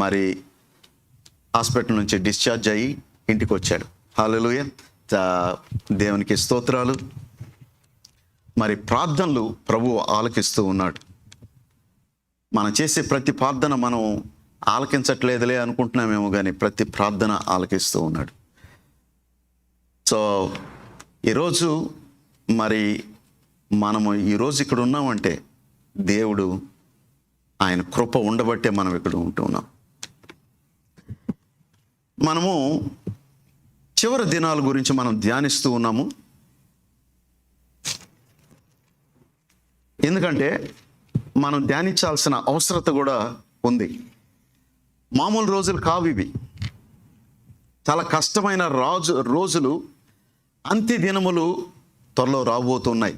మరి హాస్పిటల్ నుంచి డిశ్చార్జ్ అయ్యి ఇంటికి వచ్చాడు. హల్లెలూయా, దేవునికి స్తోత్రాలు. మరి ప్రార్థనలు ప్రభువు ఆలకిస్తూ ఉన్నాడు. మనం చేసే ప్రతి ప్రార్థన మనం ఆలకించట్లేదులే అనుకుంటున్నామేమో, కానీ ప్రతి ప్రార్థన ఆలకిస్తూ ఉన్నాడు. సో ఈరోజు మరి మనము ఈరోజు ఇక్కడ ఉన్నామంటే దేవుడు ఆయన కృప ఉండబట్టే మనం ఇక్కడ ఉంటున్నాం. మనము చివరి దినాల గురించి మనం ధ్యానిస్తూ ఉన్నాము. ఎందుకంటే మనం ధ్యానించాల్సిన అవసరత కూడా ఉంది. మామూలు రోజులు కావు ఇవి. చాలా కష్టమైన రోజులు, అంత్య దినములు త్వరలో రాబోతున్నాయి.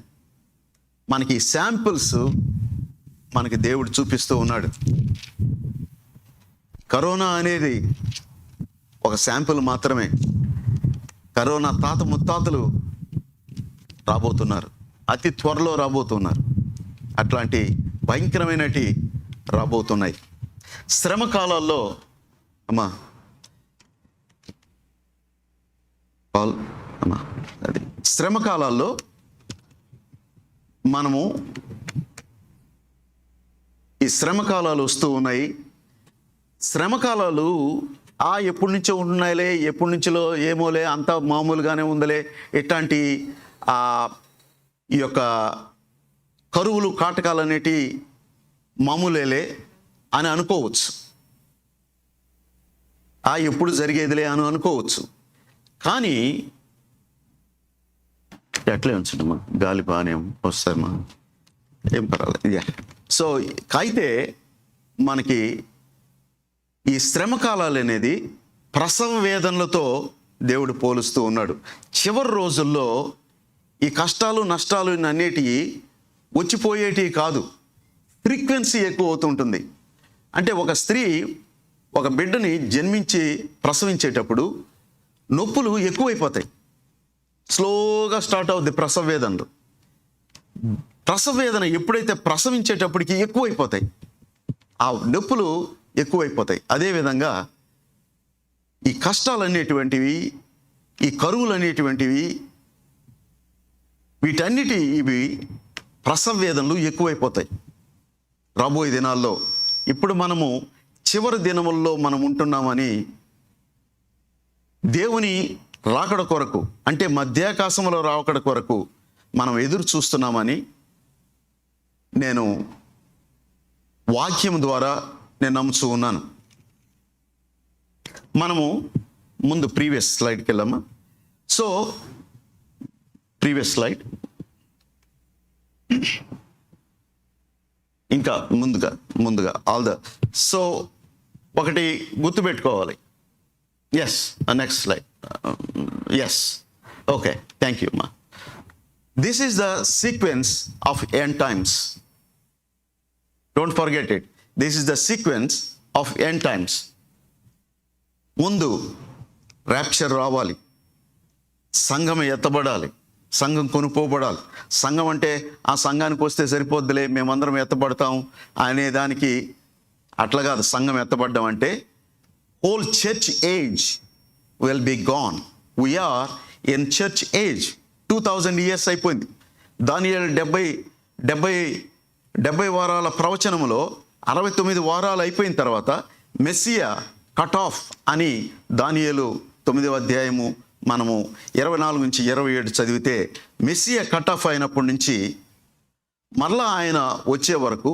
మనకి శాంపిల్స్ మనకి దేవుడు చూపిస్తూ ఉన్నాడు. కరోనా అనేది ఒక శాంపిల్ మాత్రమే. కరోనా తాత ముత్తాతలు రాబోతున్నారు, అతి త్వరలో రాబోతున్నారు. అట్లాంటి భయంకరమైనటి రాబోతున్నాయి. శ్రమ కాలాల్లో శ్రమ కాలాల్లో మనము ఈ శ్రమ కాలాలు వస్తూ ఉన్నాయి. శ్రమ కాలాలు ఎప్పటి నుంచో ఉంటున్నాయిలే, ఎప్పటి నుంచో ఏమోలే, అంతా మామూలుగానే ఉందలే, ఇట్లాంటి ఈ యొక్క కరువులు కాటకాలు అనేటి మామూలేలే అని అనుకోవచ్చు. ఎప్పుడు జరిగేదిలే అని అనుకోవచ్చు. కానీ ఎట్లే ఉంచడమ్మా, గాలి బాగానే వస్తాయమ్మా, ఏం పర్వాలేదు. సో అయితే మనకి ఈ శ్రమ కాలాలు అనేది ప్రసవ వేదనలతో దేవుడు పోలుస్తూ ఉన్నాడు. చివరి రోజుల్లో ఈ కష్టాలు నష్టాలు అన్నిటివి వచ్చిపోయేటివి కాదు, ఫ్రీక్వెన్సీ ఎక్కువ అవుతుంటుంది. అంటే ఒక స్త్రీ ఒక బిడ్డని జన్మించి ప్రసవించేటప్పుడు నొప్పులు ఎక్కువైపోతాయి. స్లోగా స్టార్ట్ అవుద్ది ప్రసవ వేదనలు. ప్రసవ వేదన ఎప్పుడైతే ప్రసవించేటప్పటికి ఎక్కువైపోతాయి, ఆ నొప్పులు ఎక్కువైపోతాయి. అదేవిధంగా ఈ కష్టాలు అనేటువంటివి, ఈ కరువులు అనేటువంటివి, ఇవి ప్రసవ వేదనలు ఎక్కువైపోతాయి రాబోయే దినాల్లో. ఇప్పుడు మనము చివరి దినముల్లో మనం ఉంటున్నామని, దేవుని రాకడ కొరకు, అంటే మధ్యాకాశంలో రాకడ కొరకు మనం ఎదురు చూస్తున్నామని నేను వాక్యం ద్వారా నేను నమ్ముతూ ఉన్నాను. మనము ముందు ప్రీవియస్ స్లైడ్కి వెళ్ళామా. సో ప్రీవియస్ స్లైడ్, ఇంకా ముందుగా సో ఒకటి గుర్తుపెట్టుకోవాలి. Yes, next slide. Yes, okay, thank you మా. This is the sequence of end times. Don't forget it. This is the sequence of end times. ముందు ర్యాప్చర్ రావాలి, సంఘం ఎత్తబడాలి, సంఘం కొనుక్కోబడాలి. సంఘం అంటే ఆ సంఘానికి వస్తే సరిపోద్దులే, మేమందరం ఎత్తబడతాం అనే దానికి అట్లా కాదు. సంఘం ఎత్తబడ్డం అంటే whole church age will be gone. We are in church age. 2000 years అయిపోయింది. దానియేలు 70 వారాల ప్రవచనములో 69 వారాలు అయిపోయిన తర్వాత మెస్సియా కట్ ఆఫ్ అని దానియేలు 9వ అధ్యాయము మనము 24 నుంచి 27 చదివితే, మెస్సియా కట్ ఆఫ్ అయినప్పటి నుంచి మరలా ఆయన వచ్చే వరకు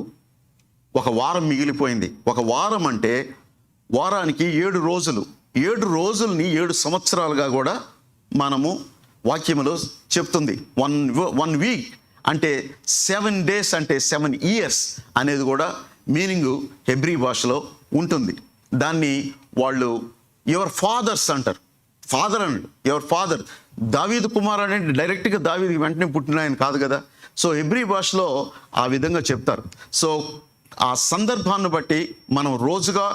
ఒక వారం మిగిలిపోయింది. ఒక వారం అంటే వారానికి 7 రోజులు. 7 రోజుల్ని 7 సంవత్సరాలుగా కూడా మనము వాక్యములో చెప్తుంది. వన్ వీక్ అంటే 7 days అంటే 7 years అనేది కూడా మీనింగు హెబ్రీ భాషలో ఉంటుంది. దాన్ని వాళ్ళు యువర్ ఫాదర్స్ అంటారు. ఫాదర్ అన్నాడు, యువర్ ఫాదర్. దావీదు కుమార్ అంటే డైరెక్ట్గా దావీదుకి వెంటనే పుట్టిన ఆయన కాదు కదా. సో హెబ్రీ భాషలో ఆ విధంగా చెప్తారు. సో ఆ సందర్భాన్ని బట్టి మనం రోజుగా,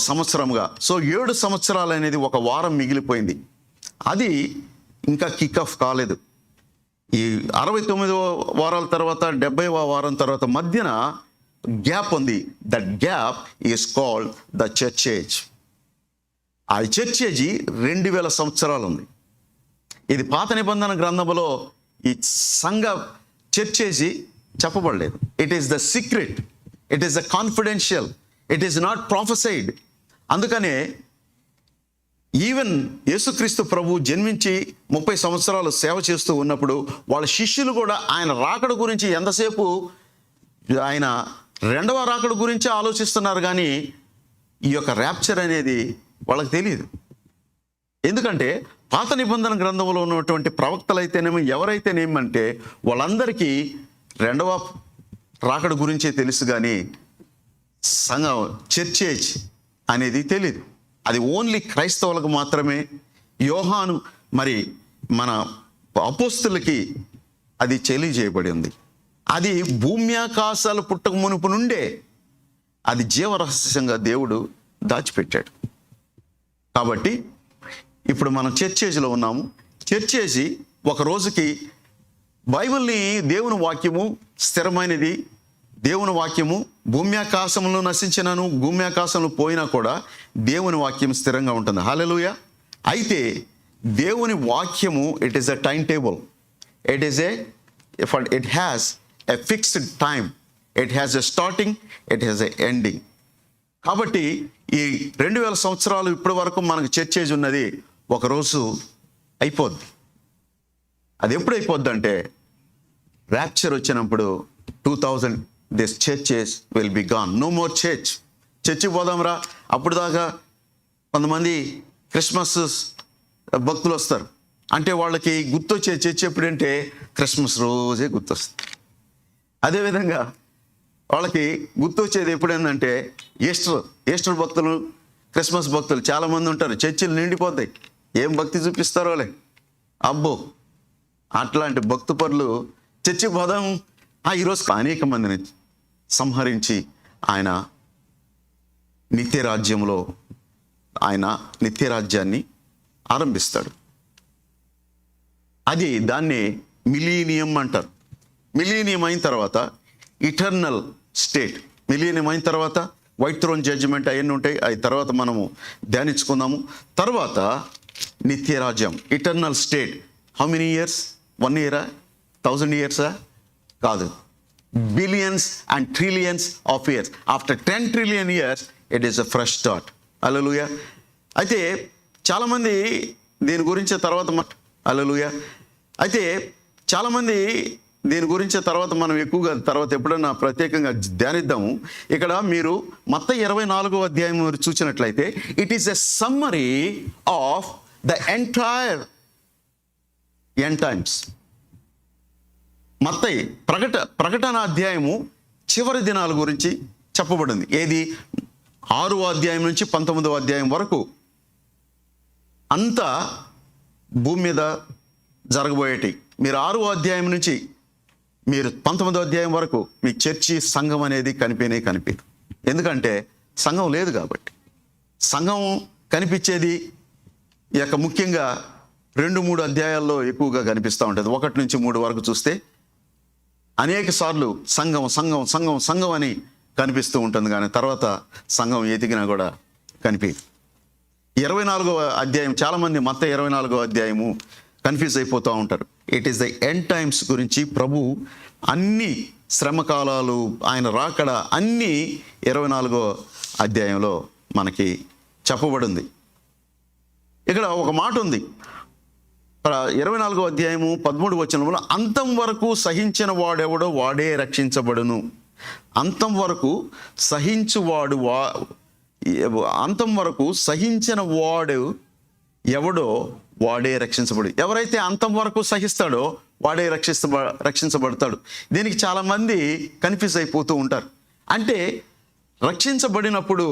సంవత్సరంగా, సో 7 సంవత్సరాలు అనేది ఒక వారం మిగిలిపోయింది. అది ఇంకా కిక్ ఆఫ్ కాలేదు. ఈ 69 వారాల తర్వాత 70వ వారం తర్వాత మధ్యన గ్యాప్ ఉంది. That gap is called the church age. ఆ చర్చ్ ఏజ్ 2000 సంవత్సరాలు ఉంది. ఇది పాత నిబంధన గ్రంథంలో ఈ సంఘ చర్చ్ ఏజ్ చెప్పబడలేదు. It is the secret, it is the confidential, it is not prophesied. అందుకనే ఈవెన్ యేసుక్రీస్తు ప్రభు జన్మించి 30 సంవత్సరాలు సేవ చేస్తూ ఉన్నప్పుడు వాళ్ళ శిష్యులు కూడా ఆయన రాకడ గురించి ఎంతసేపు ఆయన రెండవ రాకడ గురించి ఆలోచిస్తున్నారు, కానీ ఈ యొక్క ర్యాప్చర్ అనేది వాళ్ళకి తెలియదు. ఎందుకంటే పాత నిబంధన గ్రంథంలో ఉన్నటువంటి ప్రవక్తలైతేనేమో ఎవరైతేనేమంటే వాళ్ళందరికీ రెండవ రాకడ గురించే తెలుసు, కానీ సంఘం చర్చేజ్ అనేది తెలియదు. అది ఓన్లీ క్రైస్తవులకు మాత్రమే. యోహాను మరి మన అపోస్తులకి అది తెలియజేయబడి ఉంది. అది భూమ్యాకాశాలు పుట్టక మునుపు నుండే అది జీవరహస్యంగా దేవుడు దాచిపెట్టాడు. కాబట్టి ఇప్పుడు మనం చర్చేజ్లో ఉన్నాము. చర్చేజీ ఒక రోజుకి బైబిల్ని, దేవుని వాక్యము స్థిరమైనది. దేవుని వాక్యము భూమ్యాకాశంలో నశించినను భూమ్యాకాశంలో పోయినా కూడా దేవుని వాక్యం స్థిరంగా ఉంటుంది. హల్లెలూయా. అయితే దేవుని వాక్యము it is a time table. It has a fixed time. It has a starting, it has a ending. కాబట్టి ఈ 2000 సంవత్సరాలు ఇప్పటి వరకు మనకు చర్చేజ్ ఉన్నది ఒకరోజు అయిపోద్ది. అది ఎప్పుడు అయిపోద్ది అంటే ర్యాప్చర్ వచ్చినప్పుడు 2000 this churches will be gone. No more church. చర్చికి పోదాంరా. అప్పుడు దాకా కొంతమంది క్రిస్మస్ భక్తులు వస్తారు. అంటే వాళ్ళకి గుర్తొచ్చే చర్చ్ ఎప్పుడంటే క్రిస్మస్ రోజే గుర్తొస్తుంది. అదేవిధంగా వాళ్ళకి గుర్తొచ్చేది ఎప్పుడేందంటే ఈస్టర్ భక్తులు, క్రిస్మస్ భక్తులు చాలామంది ఉంటారు. చర్చిలు నిండిపోతాయి. ఏం భక్తి చూపిస్తారోలే. అబ్బో, అట్లాంటి భక్తు పరులు చర్చికి పోదాం. ఈరోజు అనేక మందిని సంహరించి ఆయన నిత్యరాజ్యంలో ఆయన నిత్యరాజ్యాన్ని ఆరంభిస్తాడు. దాన్ని మిలీనియం అంటారు. మిలీనియం అయిన తర్వాత ఇటర్నల్ స్టేట్. మిలీనియం అయిన తర్వాత వైట్ థ్రోన్ జడ్జిమెంట్ అవన్నీ ఉంటాయి. అవి తర్వాత మనము ధ్యానించుకుందాము. తర్వాత నిత్యరాజ్యం, eternal state. How many years? 1 year, 1000 years? కాదు, billions and trillions of years. After 10 trillion years it is a fresh start. Hallelujah. అయితే చాలామంది దీని గురించి తర్వాత హల్లెలూయా. అయితే చాలామంది దీని గురించి తర్వాత మనం ఎక్కువగా తర్వాత ఎప్పుడన్నా ప్రత్యేకంగా ధ్యానిద్దాము. ఇక్కడ మీరు మత్తయి 24వ అధ్యాయం చూసినట్లయితే it is a summary of the entire end times. మత్తయి ప్రకటన అధ్యాయము చివరి దినాల గురించి చెప్పబడింది. ఏది? 6వ అధ్యాయం నుంచి 19వ అధ్యాయం వరకు అంతా భూమి మీద జరగబోయేటి. మీరు 6వ అధ్యాయం నుంచి మీరు 19వ అధ్యాయం వరకు మీ చర్చి సంఘం అనేది కనిపించదు. ఎందుకంటే సంఘం లేదు కాబట్టి. సంఘం కనిపించేది ముఖ్యంగా 2-3 అధ్యాయాల్లో ఎక్కువగా కనిపిస్తూ ఉంటుంది. 1 నుంచి 3 వరకు చూస్తే అనేక సార్లు సంఘం సంఘం సంఘం సంఘం అని కనిపిస్తూ ఉంటుంది, కానీ తర్వాత సంఘం ఎతికినా కూడా కనిపించదు. 24వ అధ్యాయం చాలామంది మత్తయి 24వ అధ్యాయము కన్ఫ్యూజ్ అయిపోతూ ఉంటారు. It is the end times గురించి ప్రభు అన్ని శ్రమకాలాలు, ఆయన రాకడ అన్నీ 24వ అధ్యాయంలో మనకి చెప్పబడింది. ఇక్కడ ఒక మాట ఉంది, 24వ అధ్యాయము 13వ వచనంలో, అంతం వరకు సహించిన వాడెవడో వాడే రక్షించబడును. అంతం వరకు సహించువాడు అంతం వరకు సహించిన వాడు ఎవడో వాడే రక్షించబడు. ఎవరైతే అంతం వరకు సహిస్తాడో వాడే రక్షించబడతాడు. దీనికి చాలామంది కన్ఫ్యూజ్ అయిపోతూ ఉంటారు. అంటే రక్షించబడినప్పుడు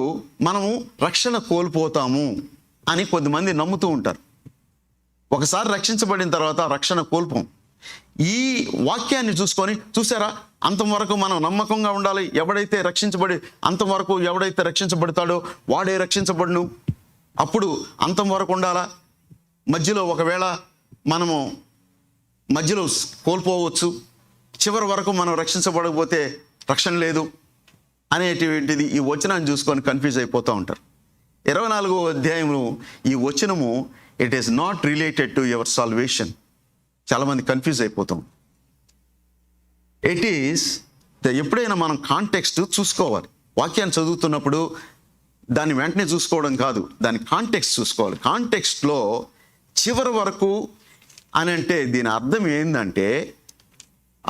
మనము రక్షణ కోల్పోతాము అని కొద్దిమంది నమ్ముతూ ఉంటారు. ఒకసారి రక్షించబడిన తర్వాత రక్షణ కోల్పోం. ఈ వాక్యాన్ని చూసారా, అంతం వరకు మనం నమ్మకంగా ఉండాలి. ఎవడైతే అంతం వరకు ఎవడైతే రక్షించబడతాడో వాడే రక్షించబడును. అప్పుడు అంతం వరకు ఉండాలా. మధ్యలో ఒకవేళ మనము కోల్పోవచ్చు. చివరి వరకు మనం రక్షించబడకపోతే రక్షణ లేదు. అనేటువంటిది ఈ వచనాన్ని చూసుకొని కన్ఫ్యూజ్ అయిపోతూ ఉంటారు. 24వ అధ్యాయము ఈ వచనము it is not related to your salvation. చాలామంది కన్ఫ్యూజ్ అయిపోతాం. ఇట్ ఈస్ ఎప్పుడైనా మనం కాంటెక్స్ట్ చూసుకోవాలి. వాక్యాన్ని చదువుతున్నప్పుడు దాన్ని వెంటనే చూసుకోవడం కాదు, దాని కాంటెక్స్ట్ చూసుకోవాలి. కాంటెక్స్ట్లో చివరి వరకు అని అంటే దీని అర్థం ఏంటంటే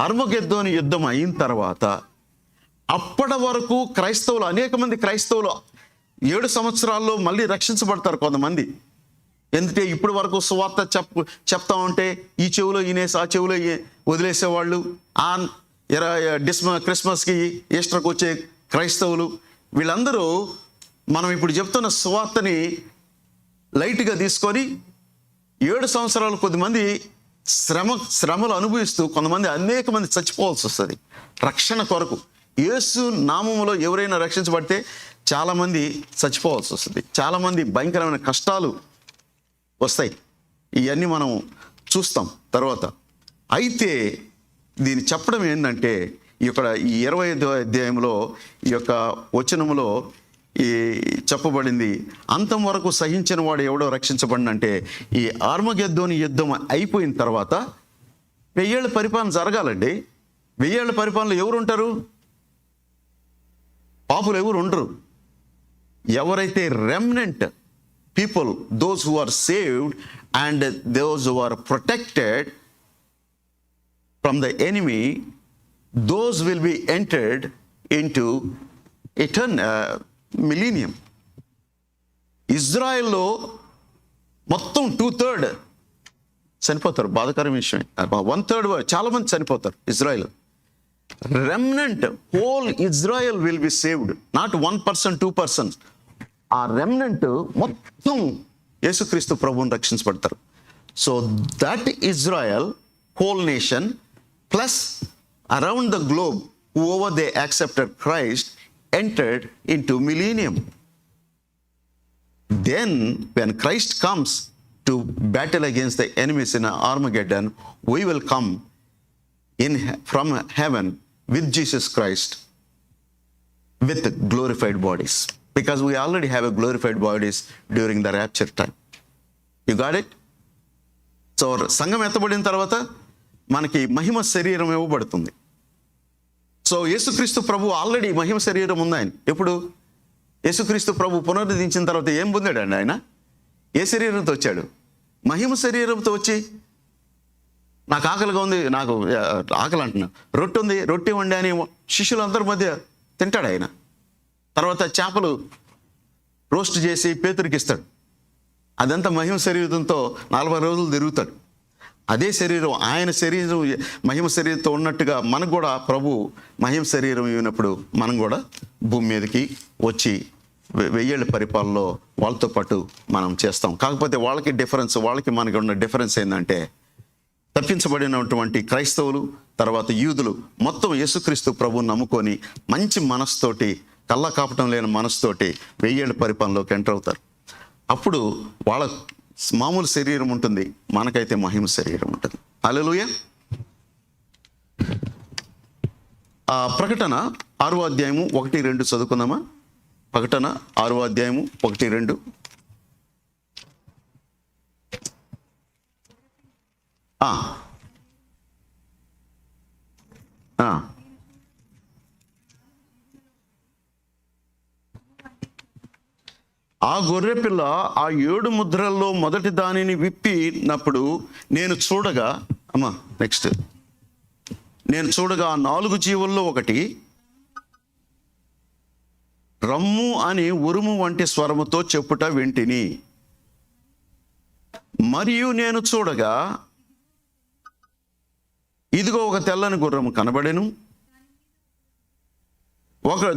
అర్మగెద్దోని యుద్ధం అయిన తర్వాత అప్పటి వరకు క్రైస్తవులు, అనేక మంది క్రైస్తవులు 7 సంవత్సరాల్లో మళ్ళీ రక్షించబడతారు కొంతమంది. ఎందుకంటే ఇప్పటి వరకు సువార్త చెప్తా ఉంటే ఈ చెవులో ఈనేసి ఆ చెవులో వదిలేసేవాళ్ళు. క్రిస్మస్కి ఈస్టర్కి వచ్చే క్రైస్తవులు వీళ్ళందరూ మనం ఇప్పుడు చెప్తున్న సువార్తని లైట్గా తీసుకొని 7 సంవత్సరాలు కొద్దిమంది శ్రమలు అనుభవిస్తూ కొంతమంది అనేక మంది చచ్చిపోవాల్సి వస్తుంది రక్షణ కొరకు. యేసు నామములో ఎవరైనా రక్షించబడితే చాలామంది చచ్చిపోవాల్సి వస్తుంది, చాలామంది భయంకరమైన కష్టాలు వస్తాయి. ఇవన్నీ మనం చూస్తాం తర్వాత. అయితే దీన్ని చెప్పడం ఏంటంటే ఇక్కడ ఈ 25వ అధ్యాయంలో ఈ యొక్క వచనములో ఈ చెప్పబడింది, అంతం వరకు సహించిన వాడు ఎవడో రక్షించబడినంటే ఈ ఆర్మగెద్దోని యుద్ధం అయిపోయిన తర్వాత 1000 ఏళ్ల పరిపాలన జరగాలండి. 1000 ఏళ్ల పరిపాలనలో ఎవరు ఉంటారు? పాపులు ఎవరు ఉండరు. ఎవరైతే remnant people, those who are saved and those who are protected from the enemy, those will be entered into millennium. ఇజ్రాయెల్లో మొత్తం 2/3 చనిపోతారు. బాధాకరమైన విషయం. 1/3 చాలామంది చనిపోతారు Israel. Remnant whole Israel will be saved, not 1%, 2%. ఆ రెమ్నెంట్ మొత్తం యేసుక్రీస్తు ప్రభువుని రక్షించబడతారు. So that Israel whole nation plus around the globe who over they accepted Christ entered into millennium. Then when Christ comes to battle against the enemies in Armageddon, we will come from heaven with Jesus Christ with glorified bodies, because we already have a glorified bodies during the rapture time. You got it? So సంఘం ఎత్తబడిన తర్వాత మనకి మహిమ శరీరం ఇవ్వబడుతుంది. So యేసుక్రీస్తు ప్రభు already మహిమ శరీరం ఉంది ఆయన. ఎప్పుడు యేసుక్రీస్తు ప్రభు పునరుద్ధరించిన తర్వాత ఏం పొందాడండి ఆయన? ఏ శరీరంతో వచ్చాడు? మహిమ శరీరంతో వచ్చి, నాకు ఆకలిగా ఉంది, నాకు ఆకలి అంటున్నా, రొట్టె ఉంది, రొట్టె వండి అని శిష్యులందరి మధ్య తింటాడు ఆయన. తర్వాత చేపలు రోస్ట్ చేసి పేతురికి ఇస్తాడు. అదంతా మహిమ శరీరంతో 40 రోజులు తిరుగుతాడు. అదే శరీరం, ఆయన శరీరం మహిమ శరీరంతో ఉన్నట్టుగా మనకు కూడా ప్రభు మహిమ శరీరం ఇవ్వనప్పుడు మనం కూడా భూమి మీదకి వచ్చి 1000 ఏళ్ల పరిపాలనలో వాళ్ళతో పాటు మనం చేస్తాం. కాకపోతే వాళ్ళకి డిఫరెన్స్, వాళ్ళకి మనకి ఉన్న డిఫరెన్స్ ఏంటంటే తప్పించబడినటువంటి క్రైస్తవులు తర్వాత యూదులు మొత్తం యేసుక్రీస్తు ప్రభువుని నమ్ముకొని మంచి మనసుతోటి, కళ్ళ కాపటం లేని మనసుతోటి 1000 ఏళ్ల పరిపాలనలోకి ఎంటర్ అవుతారు. అప్పుడు వాళ్ళ మామూలు శరీరం ఉంటుంది, మనకైతే మహిమ శరీరం ఉంటుంది. హల్లెలూయా. ప్రకటన 6వ అధ్యాయము 1-2 చదువుకుందామా? ప్రకటన 6వ అధ్యాయము 1-2. ఆ గొర్రెపిల్ల ఆ 7 ముద్రల్లో మొదటి దానిని విప్పినప్పుడు నేను చూడగా, నేను చూడగా 4 జీవుల్లో ఒకటి రమ్ము అని ఉరుము వంటి స్వరముతో చెప్పుట వింటిని. మరియు నేను చూడగా ఇదిగో ఒక తెల్లని గుర్రము కనబడెను.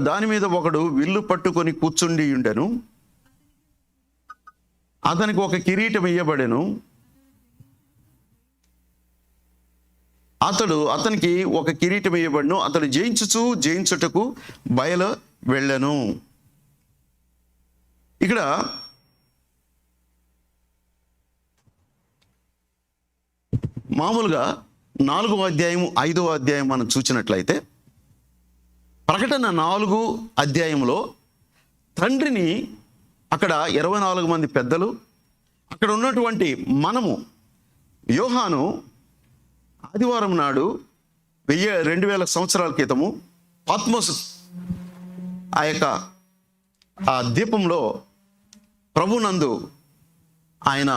దాని మీద ఒకడు విల్లు పట్టుకొని కూర్చుండి ఉండెను. అతనికి ఒక కిరీటం ఇయ్యబడెను. అతనికి ఒక కిరీటం ఇయ్యబడెను. అతడు జయించుటకు బయలు వెళ్ళెను. ఇక్కడ మామూలుగా 4వ అధ్యాయం 5వ అధ్యాయం మనం చూసినట్లయితే ప్రకటన 4 అధ్యాయంలో తండ్రిని అక్కడ 24 మంది పెద్దలు, అక్కడ ఉన్నటువంటి మనము, యోహాను ఆదివారం నాడు 2000 సంవత్సరాల క్రితము పాత్మోస్ ఆ దీపంలో ప్రభునందు ఆయన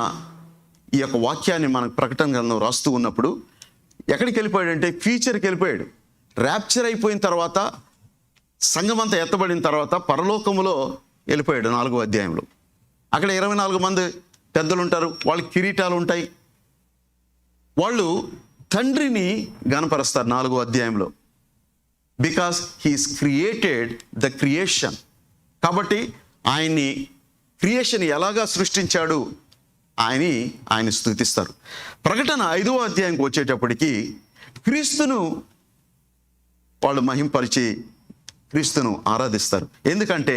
ఈ యొక్క వాక్యాన్ని మనకు ప్రకటన గ్రంథం రాస్తూ ఉన్నప్పుడు ఎక్కడికి వెళ్ళిపోయాడంటే ఫ్యూచర్కి వెళ్ళిపోయాడు. ర్యాప్చర్ అయిపోయిన తర్వాత, సంఘమంతా ఎత్తబడిన తర్వాత పరలోకములో వెళ్ళిపోయాడు 4వ అధ్యాయంలో. అక్కడ 24 మంది పెద్దలు ఉంటారు, వాళ్ళకి కిరీటాలు ఉంటాయి. వాళ్ళు తండ్రిని గణపరుస్తారు 4వ అధ్యాయంలో. Because he's created the creation. కాబట్టి ఆయన్ని క్రియేషన్ ఎలాగా సృష్టించాడు ఆయన స్తుతిస్తారు. ప్రకటన 5వ అధ్యాయంకి వచ్చేటప్పటికి క్రీస్తును వాళ్ళు మహింపరిచి క్రీస్తును ఆరాధిస్తారు. ఎందుకంటే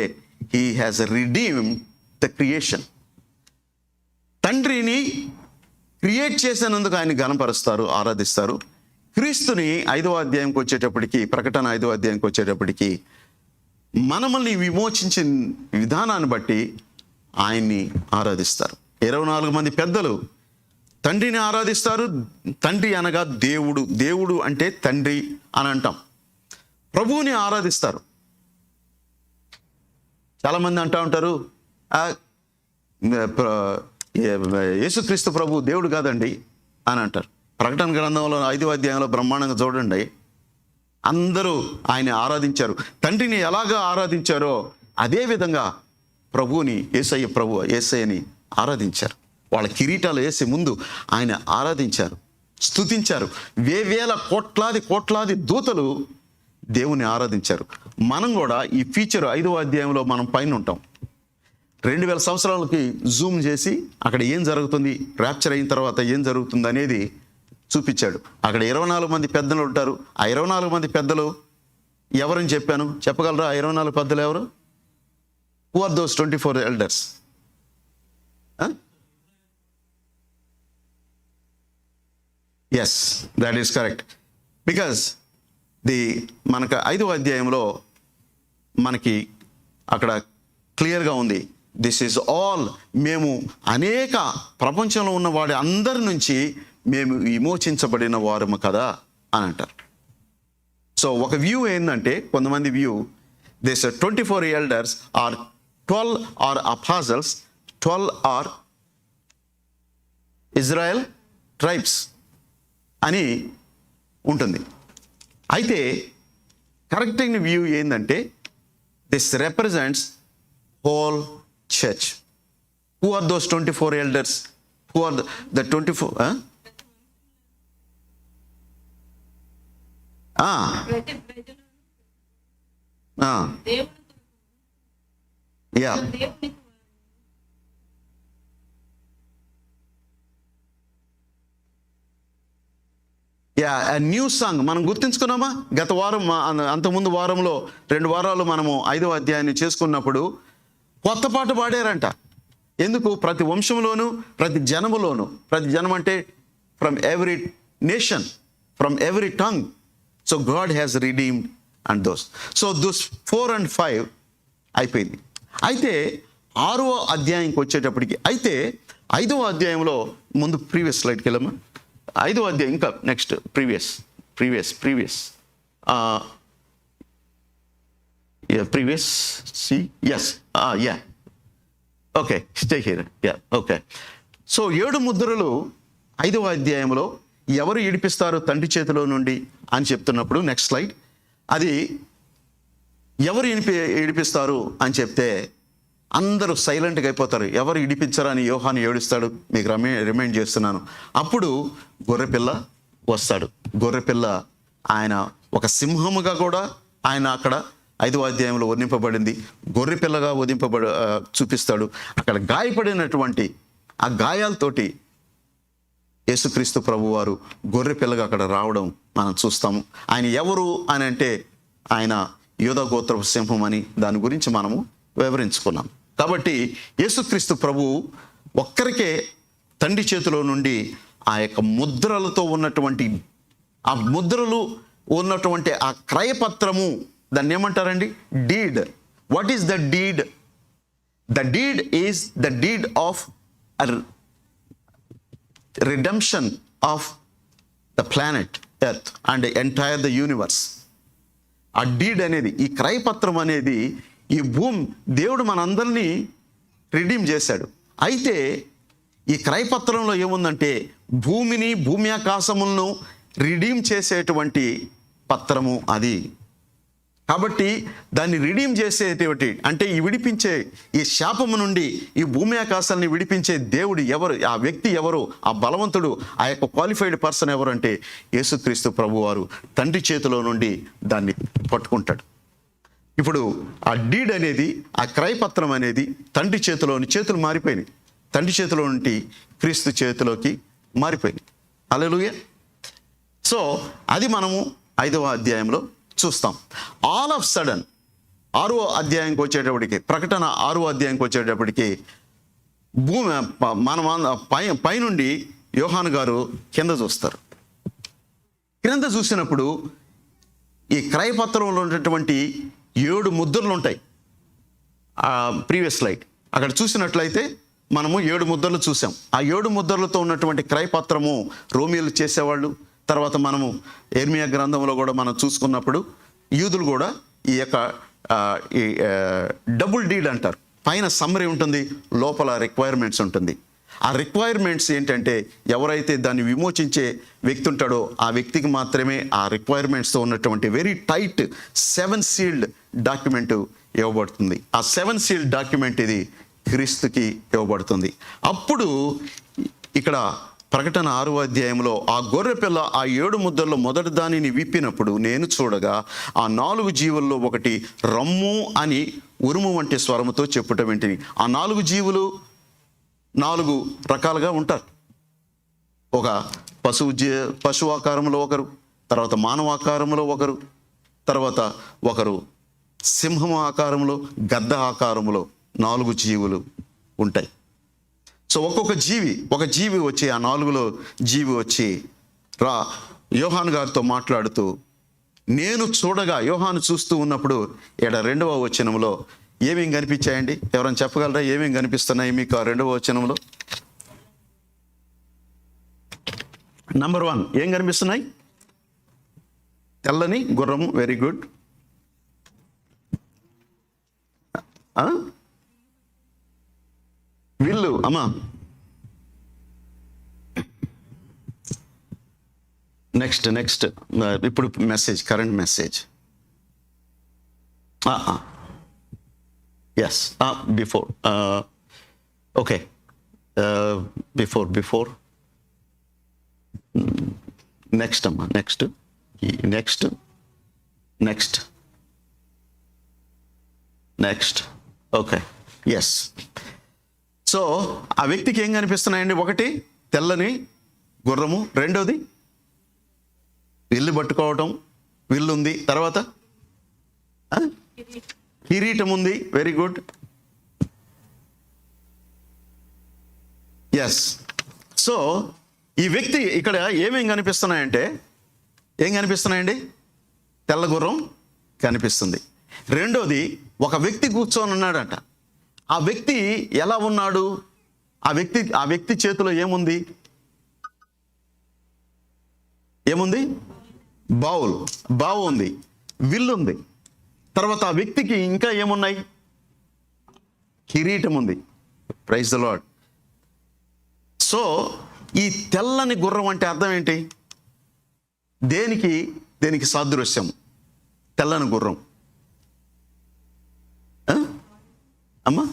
he has redeemed the creation. తండ్రిని క్రియేట్ చేసినందుకు ఆయన గణపరుస్తారు, ఆరాధిస్తారు. క్రీస్తుని 5వ అధ్యాయంకి వచ్చేటప్పటికి, ప్రకటన 5వ అధ్యాయంకి వచ్చేటప్పటికి మనల్ని విమోచించిన విధానాన్ని బట్టి ఆయన్ని ఆరాధిస్తారు. 24 మంది పెద్దలు తండ్రిని ఆరాధిస్తారు. తండ్రి అనగా దేవుడు, దేవుడు అంటే తండ్రి అని అంటాం. ప్రభువుని ఆరాధిస్తారు. చాలామంది అంటూ ఉంటారు, యేసుక్రీస్తు ప్రభు దేవుడు కాదండి అని అంటారు. ప్రకటన గ్రంథంలో 5వ అధ్యాయంలో బ్రహ్మాండంగా చూడండి, అందరూ ఆయన ఆరాధించారు. తండ్రిని ఎలాగా ఆరాధించారో అదే విధంగా ప్రభువుని, యేసయ్యని ఆరాధించారు. వాళ్ళ కిరీటాలు వేసి ముందు ఆయన ఆరాధించారు, స్తుతించారు. వేవేల కోట్లాది దూతలు దేవుని ఆరాధించారు. మనం కూడా ఈ ఫీచర్ 5వ అధ్యాయంలో మనం పైన ఉంటాం. 2000 సంవత్సరాలకి జూమ్ చేసి అక్కడ ఏం జరుగుతుంది, ర్యాప్చర్ అయిన తర్వాత ఏం జరుగుతుంది అనేది చూపించాడు. అక్కడ 24 మంది పెద్దలు ఉంటారు. ఆ 24 మంది పెద్దలు ఎవరని చెప్పాను, చెప్పగలరా? ఆ 24 పెద్దలు ఎవరు? Who are those 24 elders? Yes, that is correct. Because మనకు 5వ అధ్యాయంలో మనకి అక్కడ క్లియర్గా ఉంది, దిస్ ఈజ్ ఆల్, మేము అనేక ప్రపంచంలో ఉన్న వాడి అందరి నుంచి మేము విమోచించబడిన వారము కదా అని అంటారు. సో ఒక వ్యూ ఏంటంటే, కొంతమంది view, this 24 elders are 12 are apostles, 12 are Israel tribes అని ఉంటుంది. అయితే కరెక్ట్ అయిన వ్యూ ఏంటంటే, this represents whole church. Who are those 24 elders? Who are the 24? Yeah, new song మనం గుర్తించుకున్నామా? గత వారం, అంతకుముందు వారంలో 2 వారాలు మనము 5వ అధ్యాయాన్ని చేసుకున్నప్పుడు కొత్త పాట పాడారంట. ఎందుకు? ప్రతి వంశంలోను, ప్రతి జనములోను, ప్రతి జనం అంటే from every nation, from every tongue. So God has redeemed and those. So those 4 and 5 అయిపోయింది. అయితే 6వ అధ్యాయంకి వచ్చేటప్పటికి, అయితే 5వ అధ్యాయంలో ముందు ప్రీవియస్ స్లైడ్కి వెళ్ళమ్మా. 5వ అధ్యాయం, ఇంకా next previous see yes ya okay, stay here. Ya okay. So 7 ముద్రలు 5వ అధ్యాయంలో ఎవరు ఇడిపిస్తారు తండ్రి చేతిలో నుండి అని చెప్తున్నప్పుడు, నెక్స్ట్ స్లైడ్, అది ఎవరు ఇడిపిస్తారు అని చెప్తే అందరూ సైలెంట్గా అయిపోతారు. ఎవరు ఇడిపించరని యోహాను ఏడుస్తాడు. మీకు రిమైండ్ చేస్తున్నాను. అప్పుడు గొర్రెపిల్ల వస్తాడు. గొర్రెపిల్ల ఆయన ఒక సింహముగా కూడా ఆయన అక్కడ 5వ అధ్యాయంలో వర్ణింపబడింది. గొర్రెపిల్లగా చూపిస్తాడు. అక్కడ గాయపడినటువంటి ఆ గాయాలతోటి యేసుక్రీస్తు ప్రభువారు గొర్రెపిల్లగా అక్కడ రావడం మనం చూస్తాము. ఆయన ఎవరు అని అంటే, ఆయన యూదా గోత్రపు సింహం అని దాని గురించి మనము వివరించుకున్నాం. కాబట్టి యేసుక్రీస్తు ప్రభువు ఒక్కరికే తండ్రి చేతిలో నుండి ఆ యొక్క ముద్రలతో ఉన్నటువంటి, ఆ ముద్రలు ఉన్నటువంటి ఆ క్రయపత్రము దాన్ని ఏమంటారండి? Deed. What is the deed? The deed is the deed of redemption of the planet earth and the entire the universe. ఆ డీడ్ అనేది, ఈ క్రయపత్రం అనేది, ఈ దేవుడు మనందరినీ రిడీమ్ చేశాడు. అయితే ఈ క్రయపత్రంలో ఏముందంటే భూమిని, భూమి ఆకాశములను రిడీమ్ చేసేటువంటి పత్రము అది. కాబట్టి దాన్ని రిడీమ్ చేసేటువంటి, అంటే ఈ విడిపించే, ఈ శాపము నుండి ఈ భూమి ఆకాశాన్ని విడిపించే దేవుడు ఎవరు, ఆ వ్యక్తి ఎవరు, ఆ బలవంతుడు, ఆ యొక్క క్వాలిఫైడ్ పర్సన్ ఎవరు అంటే యేసుక్రీస్తు ప్రభువారు తండ్రి చేతిలో నుండి దాన్ని పట్టుకుంటాడు. ఇప్పుడు ఆ డీడ్ అనేది, ఆ క్రయపత్రం అనేది తండ్రి చేతులు మారిపోయినాయి. తండ్రి చేతిలో నుండి క్రీస్తు చేతిలోకి మారిపోయినాయి. హల్లెలూయా. సో అది మనము 5వ అధ్యాయంలో చూస్తాం. ఆల్ ఆఫ్ సడన్ 6వ అధ్యాయంకి వచ్చేటప్పటికి, ప్రకటన 6వ అధ్యాయంకి వచ్చేటప్పటికి భూమి పైనుండి యోహాను గారు కింద చూస్తారు. కింద చూసినప్పుడు ఈ క్రయపత్రంలో ఉన్నటువంటి 7 ముద్రలు ఉంటాయి. ప్రీవియస్ స్లైడ్ అక్కడ చూసినట్లయితే మనము 7 ముద్రలు చూసాం. ఆ 7 ముద్రలతో ఉన్నటువంటి క్రయపత్రము రోమియోలు చేసేవాళ్ళు. తర్వాత మనము ఎర్మియా గ్రంథంలో కూడా మనం చూసుకున్నప్పుడు యూదులు కూడా ఈ యొక్క డబుల్ డీడ్ అంటారు. పైన సమ్మరీ ఉంటుంది, లోపల రిక్వైర్మెంట్స్ ఉంటుంది. ఆ రిక్వైర్మెంట్స్ ఏంటంటే ఎవరైతే దాన్ని విమోచించే వ్యక్తి ఉంటాడో ఆ వ్యక్తికి మాత్రమే ఆ రిక్వైర్మెంట్స్తో ఉన్నటువంటి వెరీ టైట్ 7 సీల్డ్ డాక్యుమెంట్ ఇవ్వబడుతుంది. ఆ 7 సీల్డ్ డాక్యుమెంట్ ఇది క్రీస్తుకి ఇవ్వబడుతుంది. అప్పుడు ఇక్కడ ప్రకటన 6వ అధ్యాయంలో ఆ గొర్రెపిల్ల ఆ 7 ముద్రల్లో మొదటి దానిని విప్పినప్పుడు నేను చూడగా ఆ 4 జీవుల్లో ఒకటి రమ్ము అని ఉరుము వంటి స్వరముతో చెప్పుట వింటిని. ఆ 4 జీవులు 4 రకాలుగా ఉంటారు. ఒక పశువు ఆకారంలో ఒకరు, తర్వాత మానవ ఆకారంలో ఒకరు, తర్వాత ఒకరు సింహం ఆకారంలో, గద్ద ఆకారంలో 4 జీవులు ఉంటాయి. సో ఒక్కొక్క ఒక జీవి వచ్చి, ఆ 4లో జీవి వచ్చి యోహాను గారితో మాట్లాడుతూ, నేను చూడగా, యోహాను చూస్తూ ఉన్నప్పుడు 2వ వచనంలో ఏమేం కనిపించాయండి? ఎవరైనా చెప్పగలరా ఏమేం కనిపిస్తున్నాయి మీకు ఆ 2వ వచనంలో? నంబర్ 1 ఏం కనిపిస్తున్నాయి? తెల్లని గుర్రము. Very good. విల్లు అమ్మా. నెక్స్ట్ ఇప్పుడు message, current message. Yes, before. Okay, before. Next అమ్మా, నెక్స్ట్. Okay, yes. సో ఆ వ్యక్తికి ఏం కనిపిస్తున్నాయండి? ఒకటి తెల్లని గుర్రము, రెండోది విల్లు పట్టుకోవటం, విల్లు ఉంది, తర్వాత కిరీటం ఉంది. Very good. ఎస్. సో ఈ వ్యక్తి ఇక్కడ ఏమేం కనిపిస్తున్నాయంటే, ఏం కనిపిస్తున్నాయండి? తెల్ల గుర్రం కనిపిస్తుంది. రెండోది ఒక వ్యక్తి కూర్చొని ఉన్నాడంట. ఆ వ్యక్తి ఎలా ఉన్నాడు? ఆ వ్యక్తి చేతిలో ఏముంది? బావు ఉంది, విల్లు ఉంది. తర్వాత ఆ వ్యక్తికి ఇంకా ఏమున్నాయి? కిరీటం ఉంది. Praise the lord. సో ఈ తెల్లని గుర్రం అంటే అర్థం ఏంటి? దేనికి సాదృశ్యం తెల్లని గుర్రం? అమ్మా,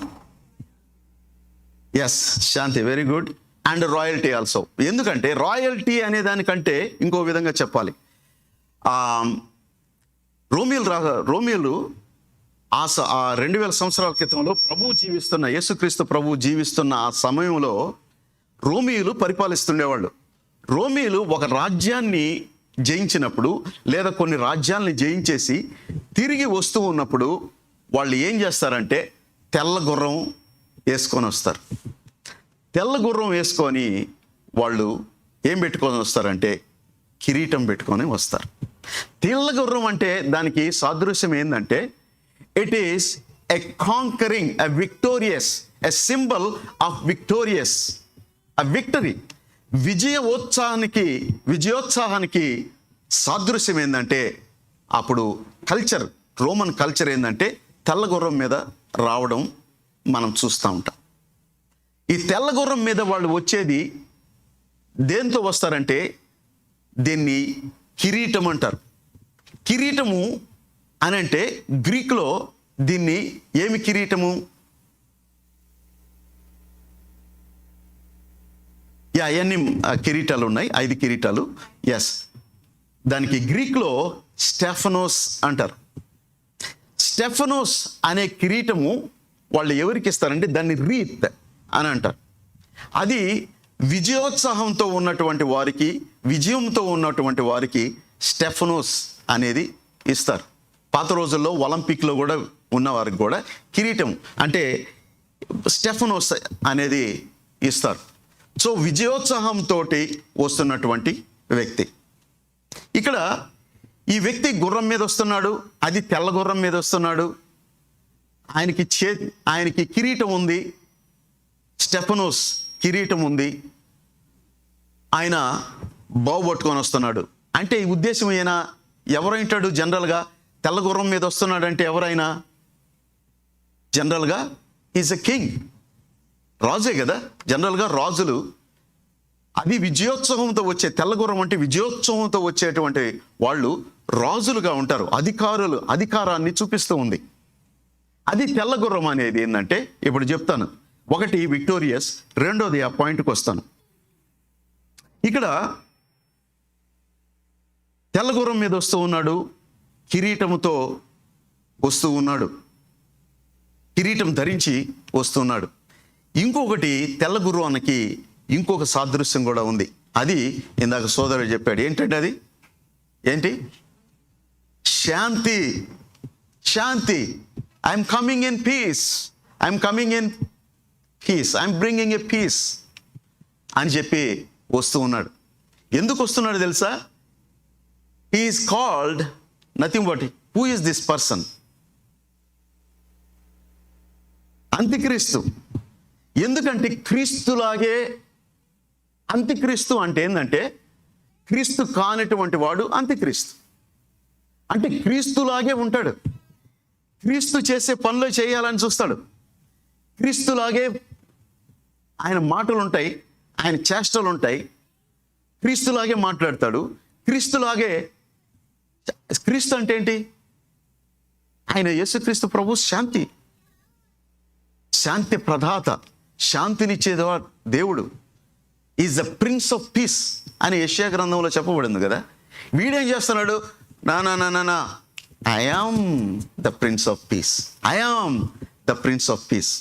ఎస్, శాంతి. Very good. And royalty also. ఎందుకంటే రాయల్టీ అనే దానికంటే ఇంకో విధంగా చెప్పాలి. రోమియోలు ఆ 2000 సంవత్సరాల క్రితంలో యేసుక్రీస్తు ప్రభువు జీవిస్తున్న ఆ సమయంలో రోమియోలు పరిపాలిస్తుండేవాళ్ళు. రోమియోలు ఒక రాజ్యాన్ని జయించినప్పుడు, లేదా కొన్ని రాజ్యాలని జయించేసి తిరిగి వస్తూ ఉన్నప్పుడు వాళ్ళు ఏం చేస్తారంటే తెల్ల గుర్రం వేసుకొని వస్తారు. తెల్ల గుర్రం వేసుకొని వాళ్ళు ఏం పెట్టుకొని వస్తారంటే కిరీటం పెట్టుకొని వస్తారు. తెల్ల గుర్రం అంటే దానికి సాదృశ్యం ఏంటంటే it is a conquering, a victorious, a symbol of victorious, a victory. విజయోత్సాహానికి సాదృశ్యం ఏంటంటే అప్పుడు రోమన్ కల్చర్ ఏంటంటే తెల్ల గుర్రం మీద రావడం మనం చూస్తూ ఉంటాం. ఈ తెల్ల గుర్రం మీద వాళ్ళు వచ్చేది దేంతో వస్తారంటే దీన్ని కిరీటం అంటారు. కిరీటము అని అంటే గ్రీకులో దీన్ని ఏమి కిరీటము? అవన్నీ కిరీటాలు ఉన్నాయి, 5 కిరీటాలు. ఎస్, దానికి గ్రీక్లో స్టెఫనోస్ అంటారు. స్టెఫనోస్ అనే కిరీటము వాళ్ళు ఎవరికి ఇస్తారంటే దాన్ని రీత్ అని అంటారు. అది విజయంతో ఉన్నటువంటి వారికి స్టెఫనోస్ అనేది ఇస్తారు. పాత రోజుల్లో ఒలింపిక్లో కూడా ఉన్నవారికి కూడా కిరీటం అంటే స్టెఫనోస్ అనేది ఇస్తారు. సో విజయోత్సాహంతో వస్తున్నటువంటి వ్యక్తి. ఇక్కడ ఈ వ్యక్తి గుర్రం మీద వస్తున్నాడు, అది తెల్ల గుర్రం మీద వస్తున్నాడు. ఆయనకి కిరీటం ఉంది, స్టెఫనోస్ కిరీటం ఉంది. ఆయన బావుపట్టుకొని వస్తున్నాడు. అంటే ఈ ఉద్దేశం అయినా ఎవరైంటాడు? జనరల్గా తెల్ల గుర్రం మీద వస్తున్నాడంటే ఎవరైనా జనరల్గా ఈజ్ ఎ కింగ్, రాజే కదా. జనరల్గా రాజులు అది విజయోత్సవంతో వచ్చే, తెల్ల గుర్రం అంటే విజయోత్సవంతో వచ్చేటువంటి వాళ్ళు రాజులుగా ఉంటారు. అధికారాన్ని చూపిస్తూ ఉంది. అది తెల్ల గుర్రం అనేది ఏంటంటే ఇప్పుడు చెప్తాను. ఒకటి విక్టోరియస్, రెండోది ఆ పాయింట్కి వస్తాను. ఇక్కడ తెల్ల గుర్రం మీద వస్తూ ఉన్నాడు, కిరీటముతో వస్తూ ఉన్నాడు, కిరీటం ధరించి వస్తున్నాడు. ఇంకొకటి తెల్ల గుర్రానికి ఇంకొక సాదృశ్యం కూడా ఉంది. అది ఇందాక సోదరుడు చెప్పాడు. ఏంటంటే అది ఏంటి? శాంతి. I'm coming in peace, I'm bringing a peace అని చెప్పి వస్తూ ఉన్నాడు. ఎందుకు వస్తున్నాడు తెలుసా? He is called nothing but, who is this person? అంత్యక్రీస్తు. ఎందుకంటే క్రీస్తులాగే, అంత్యక్రీస్తు అంటే ఏంటంటే క్రీస్తు కానటువంటి వాడు అంత్యక్రీస్తు. అంటే క్రీస్తులాగే ఉంటాడు, క్రీస్తు చేసే పనులు చేయాలని చూస్తాడు, క్రీస్తులాగే ఆయన మాటలు ఉంటాయి, ఆయన చేష్టలు ఉంటాయి, క్రీస్తులాగే మాట్లాడతాడు, క్రీస్తులాగే. క్రీస్తు అంటే ఏంటి? ఆయన యేసుక్రీస్తు ప్రభు శాంతి ప్రదాత, శాంతినిచ్చేవాడు దేవుడు. Is the prince of piece అని యెషయా గ్రంథంలో చెప్పబడింది కదా. వీడేం చేస్తున్నాడు? నా I am the prince of piece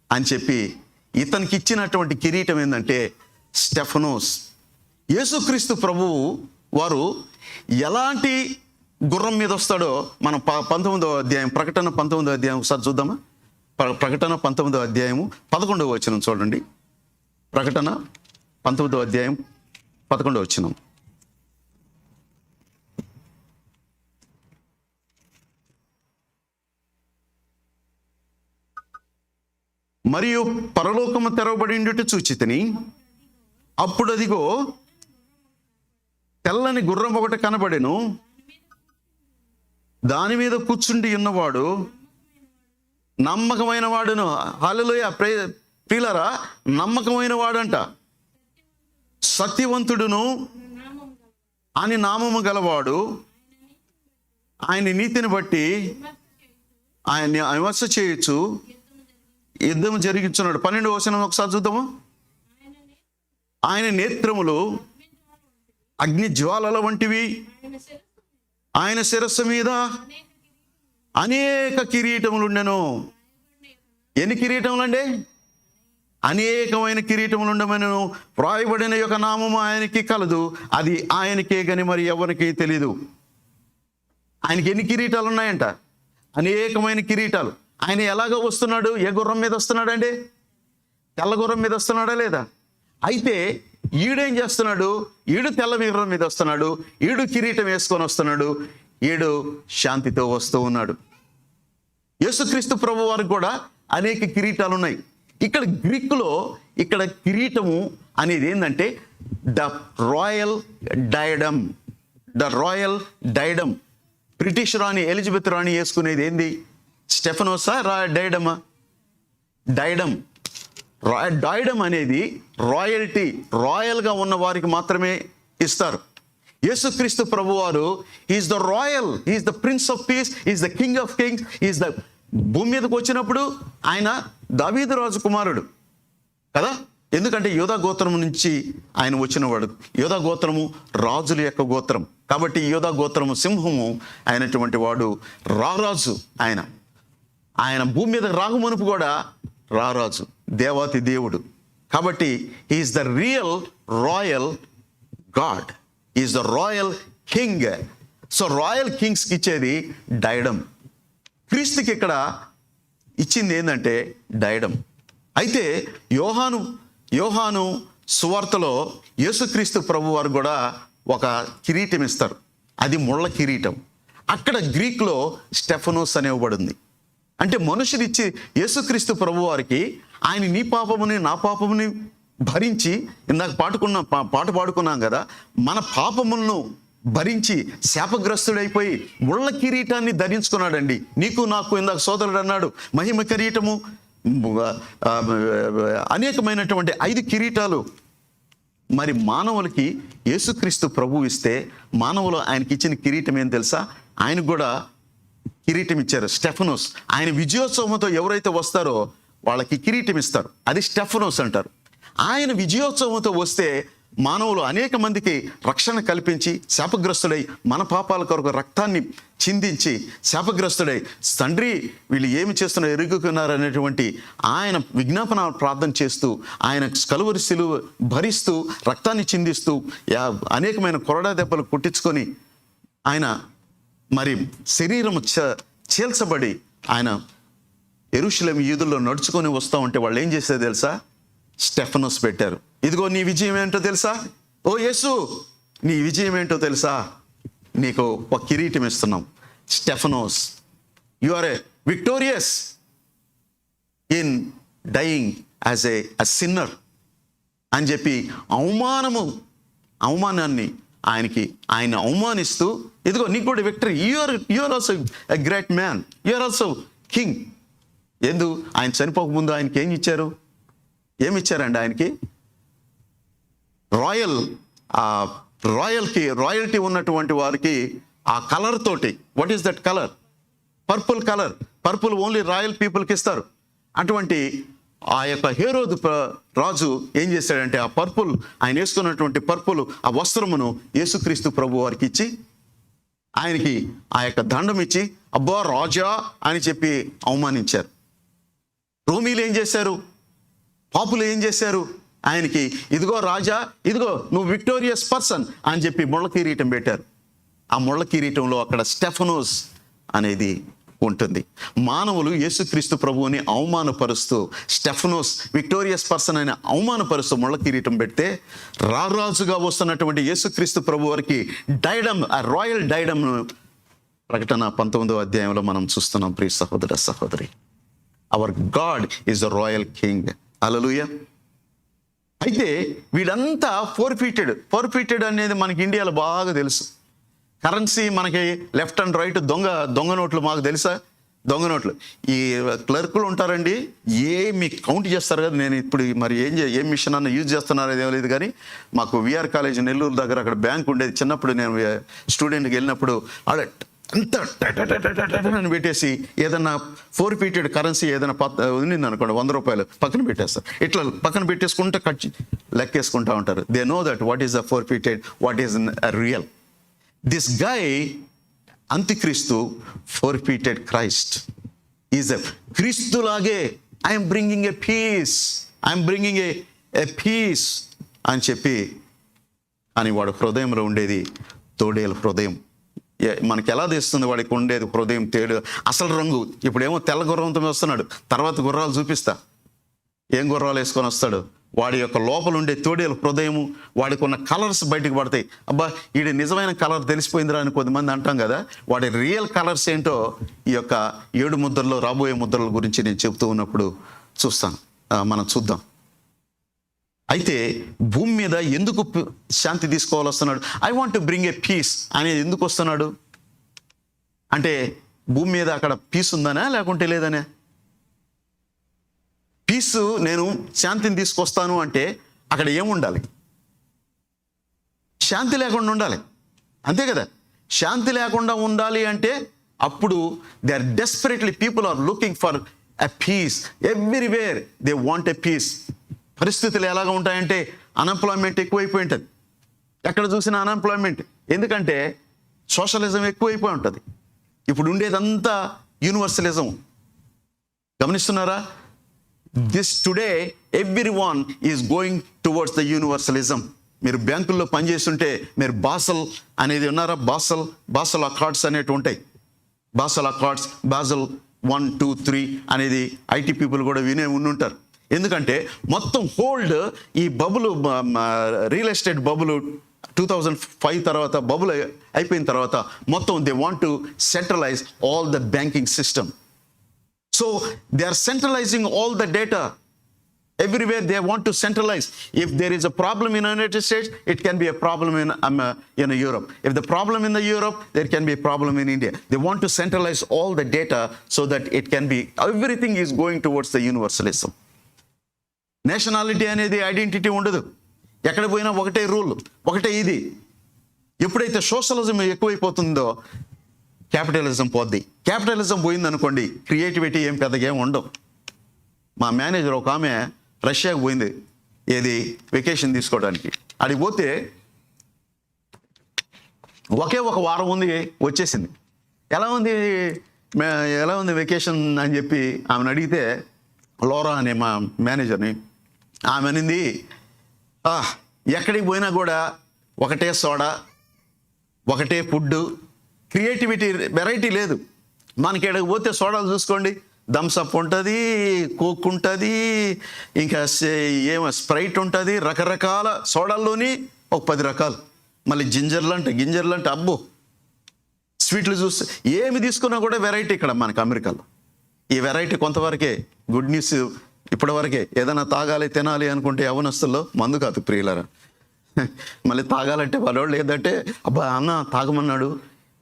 అని చెప్పి ఇతనికి ఇచ్చినటువంటి కిరీటం ఏంటంటే స్టెఫనోస్. యేసుక్రీస్తు ప్రభువు వారు ఎలాంటి గుర్రం మీద వస్తాడో మనం 19వ అధ్యాయం, ప్రకటన 19వ అధ్యాయం ఒకసారి చూద్దామా? ప్రకటన 19వ అధ్యాయము 11వ వచనం చూడండి. ప్రకటన 19వ అధ్యాయం 11వ వచనం. మరియు పరలోకము తెరవబడిండుట చూచితిని, అప్పుడు అదిగో తెల్లని గుర్రం ఒకటి కనబడెను, దాని మీద కూర్చుండి ఉన్నవాడు నమ్మకమైన వాడును. హల్లెలూయా ప్రియులారా, నమ్మకమైన వాడంట, సత్యవంతుడును అని నామము గలవాడు, ఆయన నీతిని బట్టి ఆయన్ని విమర్శ చేయొచ్చు, యుద్ధం జరిగించున్నాడు. 12వ వచనం ఒకసారి చూద్దాము. ఆయన నేత్రములు అగ్ని జ్వాలల వంటివి, ఆయన శిరస్సు మీద అనేక కిరీటములు ఉండెను. ఎన్ని కిరీటములు అండి? అనేకమైన కిరీటములు ఉండమనను వ్రాయబడిన యొక్క నామము ఆయనకి కలదు, అది ఆయనకే గని మరి ఎవరికి తెలీదు. ఆయనకి ఎన్ని కిరీటాలు ఉన్నాయంట? అనేకమైన కిరీటాలు. ఆయన ఎలాగో వస్తున్నాడు? ఏ గుర్రం మీద వస్తున్నాడు అండి? తెల్ల గుర్రం మీద వస్తున్నాడా లేదా? అయితే ఈడేం చేస్తున్నాడు? ఈడు తెల్ల వీరం మీద వస్తున్నాడు, ఈడు కిరీటం వేసుకొని వస్తున్నాడు, ఈడు శాంతితో వస్తూ ఉన్నాడు. యేసుక్రీస్తు ప్రభు వారికి కూడా అనేక కిరీటాలు ఉన్నాయి. ఇక్కడ గ్రీకులో ఇక్కడ కిరీటము అనేది ఏంటంటే the royal diadem. The royal diadem. British రాణి ఎలిజబెత్ రాణి వేసుకునేది ఏంది? స్టెఫనోసా డైడమా? డైడమ్. డైడమ్ అనేది రాయల్టీ, రాయల్గా ఉన్న వారికి మాత్రమే ఇస్తారు. యేసుక్రీస్తు ప్రభువారు is the royal, is the prince of piece, is the king of Kings, is the భూమి మీదకి వచ్చినప్పుడు ఆయన దావీదు రాజు కుమారుడు కదా. ఎందుకంటే యోధా గోత్రం నుంచి ఆయన వచ్చినవాడు. యోధా గోత్రము రాజుల యొక్క గోత్రం కాబట్టి యోధా గోత్రము సింహము అయినటువంటి వాడు రారాజు. ఆయన భూమి మీద రాగుమనుపు కూడా రారాజు, దేవాతి దేవుడు. కాబట్టి is the real royal God, is the royal king. So royal కింగ్స్కి ఇచ్చేది డైడమ్. క్రీస్తుకి ఇక్కడ ఇచ్చింది ఏంటంటే డైడమ్. అయితే యోహాను సువార్తలో యేసుక్రీస్తు ప్రభు వారు కూడా ఒక కిరీటం ఇస్తారు. అది ముళ్ళ కిరీటం. అక్కడ గ్రీక్లో స్టెఫనోస్ అనేవ్వబడింది. అంటే మనుషుడిచ్చి యేసుక్రీస్తు ప్రభు వారికి ఆయన నీ పాపముని నా పాపముని భరించి, ఇందాక పాట పాడుకున్నాం కదా, మన పాపములను భరించి శాపగ్రస్తుడైపోయి ముళ్ళ కిరీటాన్ని ధరించుకున్నాడండి. నీకు నాకు ఇందాక సోదరుడు అన్నాడు మహిమ కిరీటము, అనేకమైనటువంటి 5 కిరీటాలు. మరి మానవులకి యేసుక్రీస్తు ప్రభు ఇస్తే మానవులు ఆయనకి ఇచ్చిన కిరీటం ఏం తెలుసా? ఆయనకు కూడా కిరీటం ఇచ్చారు, స్టెఫనోస్. ఆయన విజయోత్సవంతో ఎవరైతే వస్తారో వాళ్ళకి కిరీటం ఇస్తారు, అది స్టెఫనోస్ అంటారు. ఆయన విజయోత్సవంతో వస్తే మానవులు అనేక మందికి రక్షణ కల్పించి శాపగ్రస్తుడై మన పాపాల కొరకు రక్తాన్ని చిందించి శాపగ్రస్తుడై తండ్రి వీళ్ళు ఏమి చేస్తున్నా ఎరుగుకున్నారు అనేటువంటి ఆయన విజ్ఞాపన ప్రార్థన చేస్తూ ఆయన కలువరి సిలువ భరిస్తూ రక్తాన్ని చిందిస్తూ అనేకమైన కొరడా దెబ్బలు కుట్టించుకొని ఆయన మరి శరీరం చీల్చబడి ఆయన యెరూషలేము యూదుల్లో నడుచుకొని వస్తూ ఉంటే వాళ్ళు ఏం చేసేది తెలుసా? స్టెఫనోస్ పెట్టారు. ఇదిగో నీ విజయం ఏంటో తెలుసా? ఓ యేసు, నీ విజయం ఏంటో తెలుసా? నీకు ఒక కిరీటం ఇస్తున్నాం, stephanos. You are a victorious in dying as a sinner అని చెప్పి అవమానాన్ని ఆయన అవమానిస్తూ, ఇదిగో నీకు కూడా victory, you are also a great man, you are also king. ఎందు ఆయన చనిపోకముందు ఆయనకి ఏమి ఇచ్చారండి? ఆయనకి రాయల్టీ ఉన్నటువంటి వారికి ఆ కలర్ తోటి, what is that colour? Purple colour. Purple only royal పీపుల్కి ఇస్తారు. అటువంటి ఆ యొక్క హేరోదు రాజు ఏం చేశాడంటే ఆ పర్పుల్, ఆయన వేసుకున్నటువంటి పర్పుల్ ఆ వస్త్రమును యేసుక్రీస్తు ప్రభు వారికి ఇచ్చి ఆయనకి ఆ యొక్క దండం ఇచ్చి అబ్బా రాజా అని చెప్పి అవమానించారు. రోమీలు ఏం చేశారు? పాపులు ఏం చేశారు? ఆయనకి ఇదిగో రాజా, ఇదిగో నువ్వు విక్టోరియస్ పర్సన్ అని చెప్పి ముళ్ళ కిరీటం పెట్టారు. ఆ ముళ్ళ కిరీటంలో అక్కడ స్టెఫనోస్ అనేది ఉంటుంది. మానవులు యేసుక్రీస్తు ప్రభువుని అవమానపరుస్తూ స్టెఫనోస్ విక్టోరియస్ పర్సన్ అని అవమానపరుస్తూ ముళ్ళ కిరీటం పెడితే రారాజుగా వస్తున్నటువంటి యేసుక్రీస్తు ప్రభు వారికి డైడమ్, ఆ రాయల్ డైడమ్ ప్రకటన 19వ అధ్యాయంలో మనం చూస్తున్నాం. ప్రియ సహోదర సహోదరి, our God is the royal king. Hallelujah. అయితే వీళ్ళంతా ఫోర్ఫీటెడ్ అనేది మనకి ఇండియాలో బాగా తెలుసు. కరెన్సీ మనకి లెఫ్ట్ అండ్ రైట్ దొంగ నోట్లు మాకు తెలుసా? దొంగ నోట్లు ఈ క్లర్కులు ఉంటారండి, ఏమి కౌంట్ చేస్తారు కదా. నేను ఇప్పుడు మరి ఏం మిషన్ అన్న యూజ్ చేస్తున్నారో ఏమో లేదు, కానీ మాకు విఆర్ కాలేజ్ నెల్లూరు దగ్గర అక్కడ బ్యాంక్ ఉండేది. చిన్నప్పుడు నేను స్టూడెంట్కి వెళ్ళినప్పుడు అంతా అని పెట్టేసి ఏదన్నా ఫోర్ఫీటెడ్ కరెన్సీ ఏదైనా ఉన్నింది అనుకోండి, 100 రూపాయలు పక్కన పెట్టేస్తారు. ఇట్లా పక్కన పెట్టేసుకుంటే లెక్కేసుకుంటా ఉంటారు. They know that what is the forfeited, what is real. This guy అంత్యక్రీస్తు ఫోర్ఫీటెడ్ క్రైస్ట్ ఈజ్ ఎ క్రీస్తులాగే ఐఎమ్ బ్రింగింగ్ ఏ పీస్ అని చెప్పి, అని వాడు హృదయంలో ఉండేది తోడేల హృదయం. మనకి ఎలా తెస్తుంది వాడికి ఉండేది హృదయం తేడు అసలు రంగు? ఇప్పుడేమో తెల్ల గుర్రంతో వస్తున్నాడు, తర్వాత గుర్రాలు చూపిస్తా. ఏం గుర్రాలు వేసుకొని వస్తాడు? వాడి యొక్క లోపల ఉండే తోడేలు హృదయము, వాడికి ఉన్న కలర్స్ బయటకు పడతాయి. అబ్బా వీడి నిజమైన కలర్ తెలిసిపోయిందిరా అని కొద్దిమంది అంటాం కదా, వాడి రియల్ కలర్స్ ఏంటో ఈ యొక్క 7 ముద్రలో, రాబోయే ముద్రల గురించి నేను చెబుతూ ఉన్నప్పుడు మనం చూద్దాం. అయితే భూమి మీద ఎందుకు శాంతి తీసుకోవాలి వస్తున్నాడు? I want to bring a peace అనేది ఎందుకు వస్తున్నాడు అంటే, భూమి మీద అక్కడ పీస్ ఉందనా లేకుంటే లేదనే? పీస్, నేను శాంతిని తీసుకొస్తాను అంటే అక్కడ ఏముండాలి? శాంతి లేకుండా ఉండాలి, అంతే కదా? శాంతి లేకుండా ఉండాలి అంటే అప్పుడు they are desperately, people are looking for a peace everywhere, they want a peace. పరిస్థితులు ఎలాగ ఉంటాయంటే అన్ఎంప్లాయ్మెంట్ ఎక్కువైపోయి ఉంటుంది, ఎక్కడ చూసినా అన్ఎంప్లాయ్మెంట్. ఎందుకంటే సోషలిజం ఎక్కువైపోయి ఉంటుంది. ఇప్పుడు ఉండేదంతా యూనివర్సలిజం. గమనిస్తున్నారా? This today every one is going towards the universalism. మీరు బ్యాంకుల్లో పనిచేస్తుంటే మీరు బాసల్ అనేది ఉన్నారా? బాసల్ అకార్డ్స్ అనేవి ఉంటాయి. బాసల్ అకార్డ్స్, బాసల్ 1, 2, 3 అనేది ఐటీ పీపుల్ కూడా వినే ఉండుంటారు. ఎందుకంటే మొత్తం హోల్డ్ ఈ బబుల్, రియల్ ఎస్టేట్ బబుల్ 2005 తర్వాత బబుల్ అయిపోయిన తర్వాత మొత్తం they want to centralise all the banking system. So they are centralising all the data everywhere. They want to centralize. If there is a problem in the United States, it can be a problem in Europe. If the problem in the Europe, there can be a problem in India. They want to centralize all the data so that it can be, everything is going towards the universalism. Nationality అనేది identity ఉండదు. ఎక్కడ పోయినా ఒకటే rule, ఒకటే ఇది. ఎప్పుడైతే socialism ఎక్కువైపోతుందో capitalism పోద్ది. Capitalism పోయిందనుకోండి, creativity ఏం పెద్దగా ఏం ఉండవు. మా మేనేజర్ ఒక ఆమె రష్యాకు పోయింది, ఏది వెకేషన్ తీసుకోవడానికి. అడిగి పోతే ఒకే ఒక వారం ఉంది, వచ్చేసింది. ఎలా ఉంది వెకేషన్ అని చెప్పి ఆమెను అడిగితే, లోరా అనే మా మేనేజర్ని, ఆమె అనింది, ఎక్కడికి పోయినా కూడా ఒకటే సోడా, ఒకటే ఫుడ్, క్రియేటివిటీ వెరైటీ లేదు. మనకి ఎక్కడికి పోతే సోడాలు చూసుకోండి, థమ్సప్ ఉంటుంది, కోక్ ఉంటుంది, ఇంకా ఏమో స్ప్రైట్ ఉంటుంది, రకరకాల సోడాల్లోని ఒక 10 రకాలు, మళ్ళీ గింజర్లు అంటే అబ్బో. స్వీట్లు చూస్తే ఏమి తీసుకున్నా కూడా వెరైటీ. ఇక్కడ మనకి అమెరికాలో ఈ వెరైటీ కొంతవరకే. గుడ్ న్యూస్, ఇప్పటివరకే. ఏదైనా తాగాలి తినాలి అనుకుంటే యవ్వనస్తుల్లో మందు కాదు ప్రియులరా, మళ్ళీ తాగాలంటే వాళ్ళోళ్ళు లేదంటే అబ్బా అన్న తాగమన్నాడు.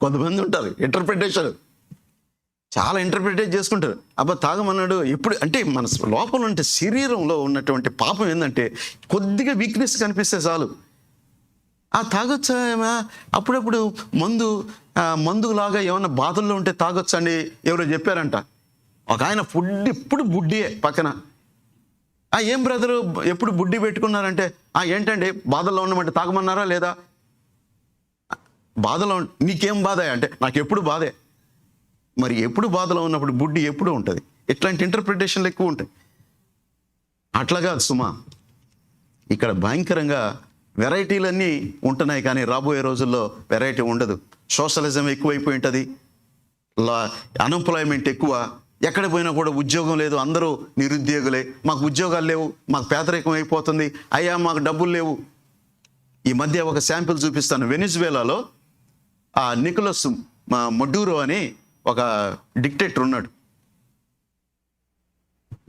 కొంతమంది ఉంటారు ఇంటర్ప్రిటేషన్, చాలా ఇంటర్ప్రిటేట్ చేసుకుంటారు. అబ్బా తాగమన్నాడు ఎప్పుడు అంటే, మన లోపల ఉంటే శరీరంలో ఉన్నటువంటి పాపం ఏంటంటే కొద్దిగా వీక్నెస్ కనిపిస్తే చాలు తాగొచ్చా, అప్పుడప్పుడు మందులాగా ఏమన్నా బాధల్లో ఉంటే తాగొచ్చండి ఎవరో చెప్పారంట. ఒక ఆయన ఫుడ్ ఎప్పుడు బుడ్డియే పక్కన. ఏం బ్రదరు ఎప్పుడు బుడ్డి పెట్టుకున్నారంటే, ఏంటండి బాధల్లో ఉన్నామంటే తాగమన్నారా లేదా? బాధలో నీకేం బాధ అంటే, నాకు ఎప్పుడు బాధే. మరి ఎప్పుడు బాధలో ఉన్నప్పుడు బుడ్డి ఎప్పుడు ఉంటుంది. ఇట్లాంటి ఇంటర్ప్రిటేషన్లు ఎక్కువ ఉంటాయి. అట్లా కాదు సుమా, ఇక్కడ భయంకరంగా వెరైటీలన్నీ ఉంటున్నాయి, కానీ రాబోయే రోజుల్లో వెరైటీ ఉండదు. సోషలిజం ఎక్కువైపోయి ఉంటుంది, అన్ఎంప్లాయ్మెంట్ ఎక్కువ, ఎక్కడ పోయినా కూడా ఉద్యోగం లేదు, అందరూ నిరుద్యోగులే. మాకు ఉద్యోగాలు లేవు, మాకు పేదరికం అయిపోతుంది, అయ్యా మాకు డబ్బులు లేవు. ఈ మధ్య ఒక శాంపిల్ చూపిస్తాను. వెనిజువేలాలో నికోలస్ మడూరో అని ఒక డిక్టేటర్ ఉన్నాడు.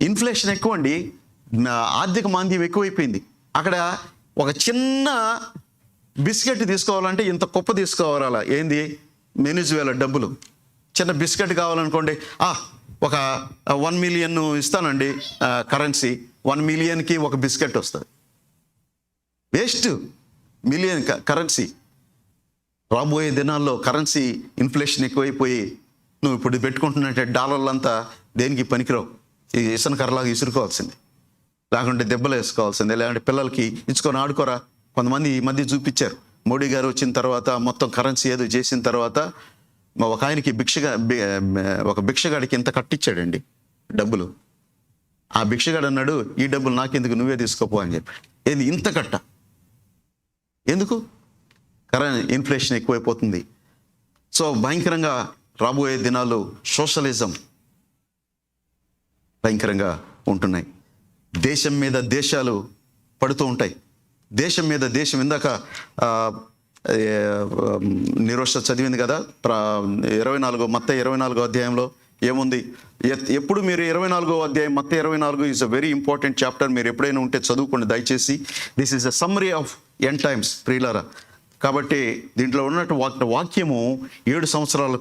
ఇన్ఫ్లేషన్ ఎక్కువ అండి, ఆర్థిక మాంద్యం ఎక్కువైపోయింది. అక్కడ ఒక చిన్న బిస్కెట్ తీసుకోవాలంటే ఇంత కుప్ప తీసుకోవాలా. ఏంది వెనిజువేలా డబ్బులు. చిన్న బిస్కెట్ కావాలనుకోండి, ఒక 1 మిలియన్ ఇస్తానండి కరెన్సీ, 1 మిలియన్కి ఒక బిస్కెట్ వస్తుంది. Waste, million currency. రాబోయే దినాల్లో కరెన్సీ ఇన్ఫ్లేషన్ ఎక్కువైపోయి నువ్వు ఇప్పుడు పెట్టుకుంటున్నట్టే డాలర్లంతా దేనికి పనికిరావు. ఈ ఇసనకర్రలాగా ఇసురుకోవాల్సింది, లేకుంటే దెబ్బలు వేసుకోవాల్సిందే, లేకుంటే పిల్లలకి ఇచ్చుకొని ఆడుకోరా. కొంతమంది ఈ మధ్య చూపించారు, మోడీ గారు వచ్చిన తర్వాత మొత్తం కరెన్సీ ఏదో చేసిన తర్వాత ఒక ఆయనకి ఒక భిక్షగాడికి ఇంత కట్టించాడండి డబ్బులు. ఆ భిక్షగాడు అన్నాడు, ఈ డబ్బులు నాకెందుకు, నువ్వే తీసుకోపో అని చెప్పి. ఏంది ఇంత కట్ట ఎందుకు? ఇన్ఫ్లేషన్ ఎక్కువైపోతుంది. సో భయంకరంగా రాబోయే దినాలు సోషలిజం భయంకరంగా ఉంటున్నాయి. దేశం మీద దేశాలు పడుతూ ఉంటాయి. దేశం మీద దేశం. ఇందాక నిరోష చదివింది కదా 24 మత్తయి 24 అధ్యాయంలో ఏముంది? ఎప్పుడు మీరు 24 అధ్యాయం మత్తయి 24 is a very important chapter. మీరు ఎప్పుడైనా ఉంటే చదువుకోండి దయచేసి. This is a summary of end times ప్రియులారా. కాబట్టి దీంట్లో ఉన్నట్టు వాక్యము 7 సంవత్సరాల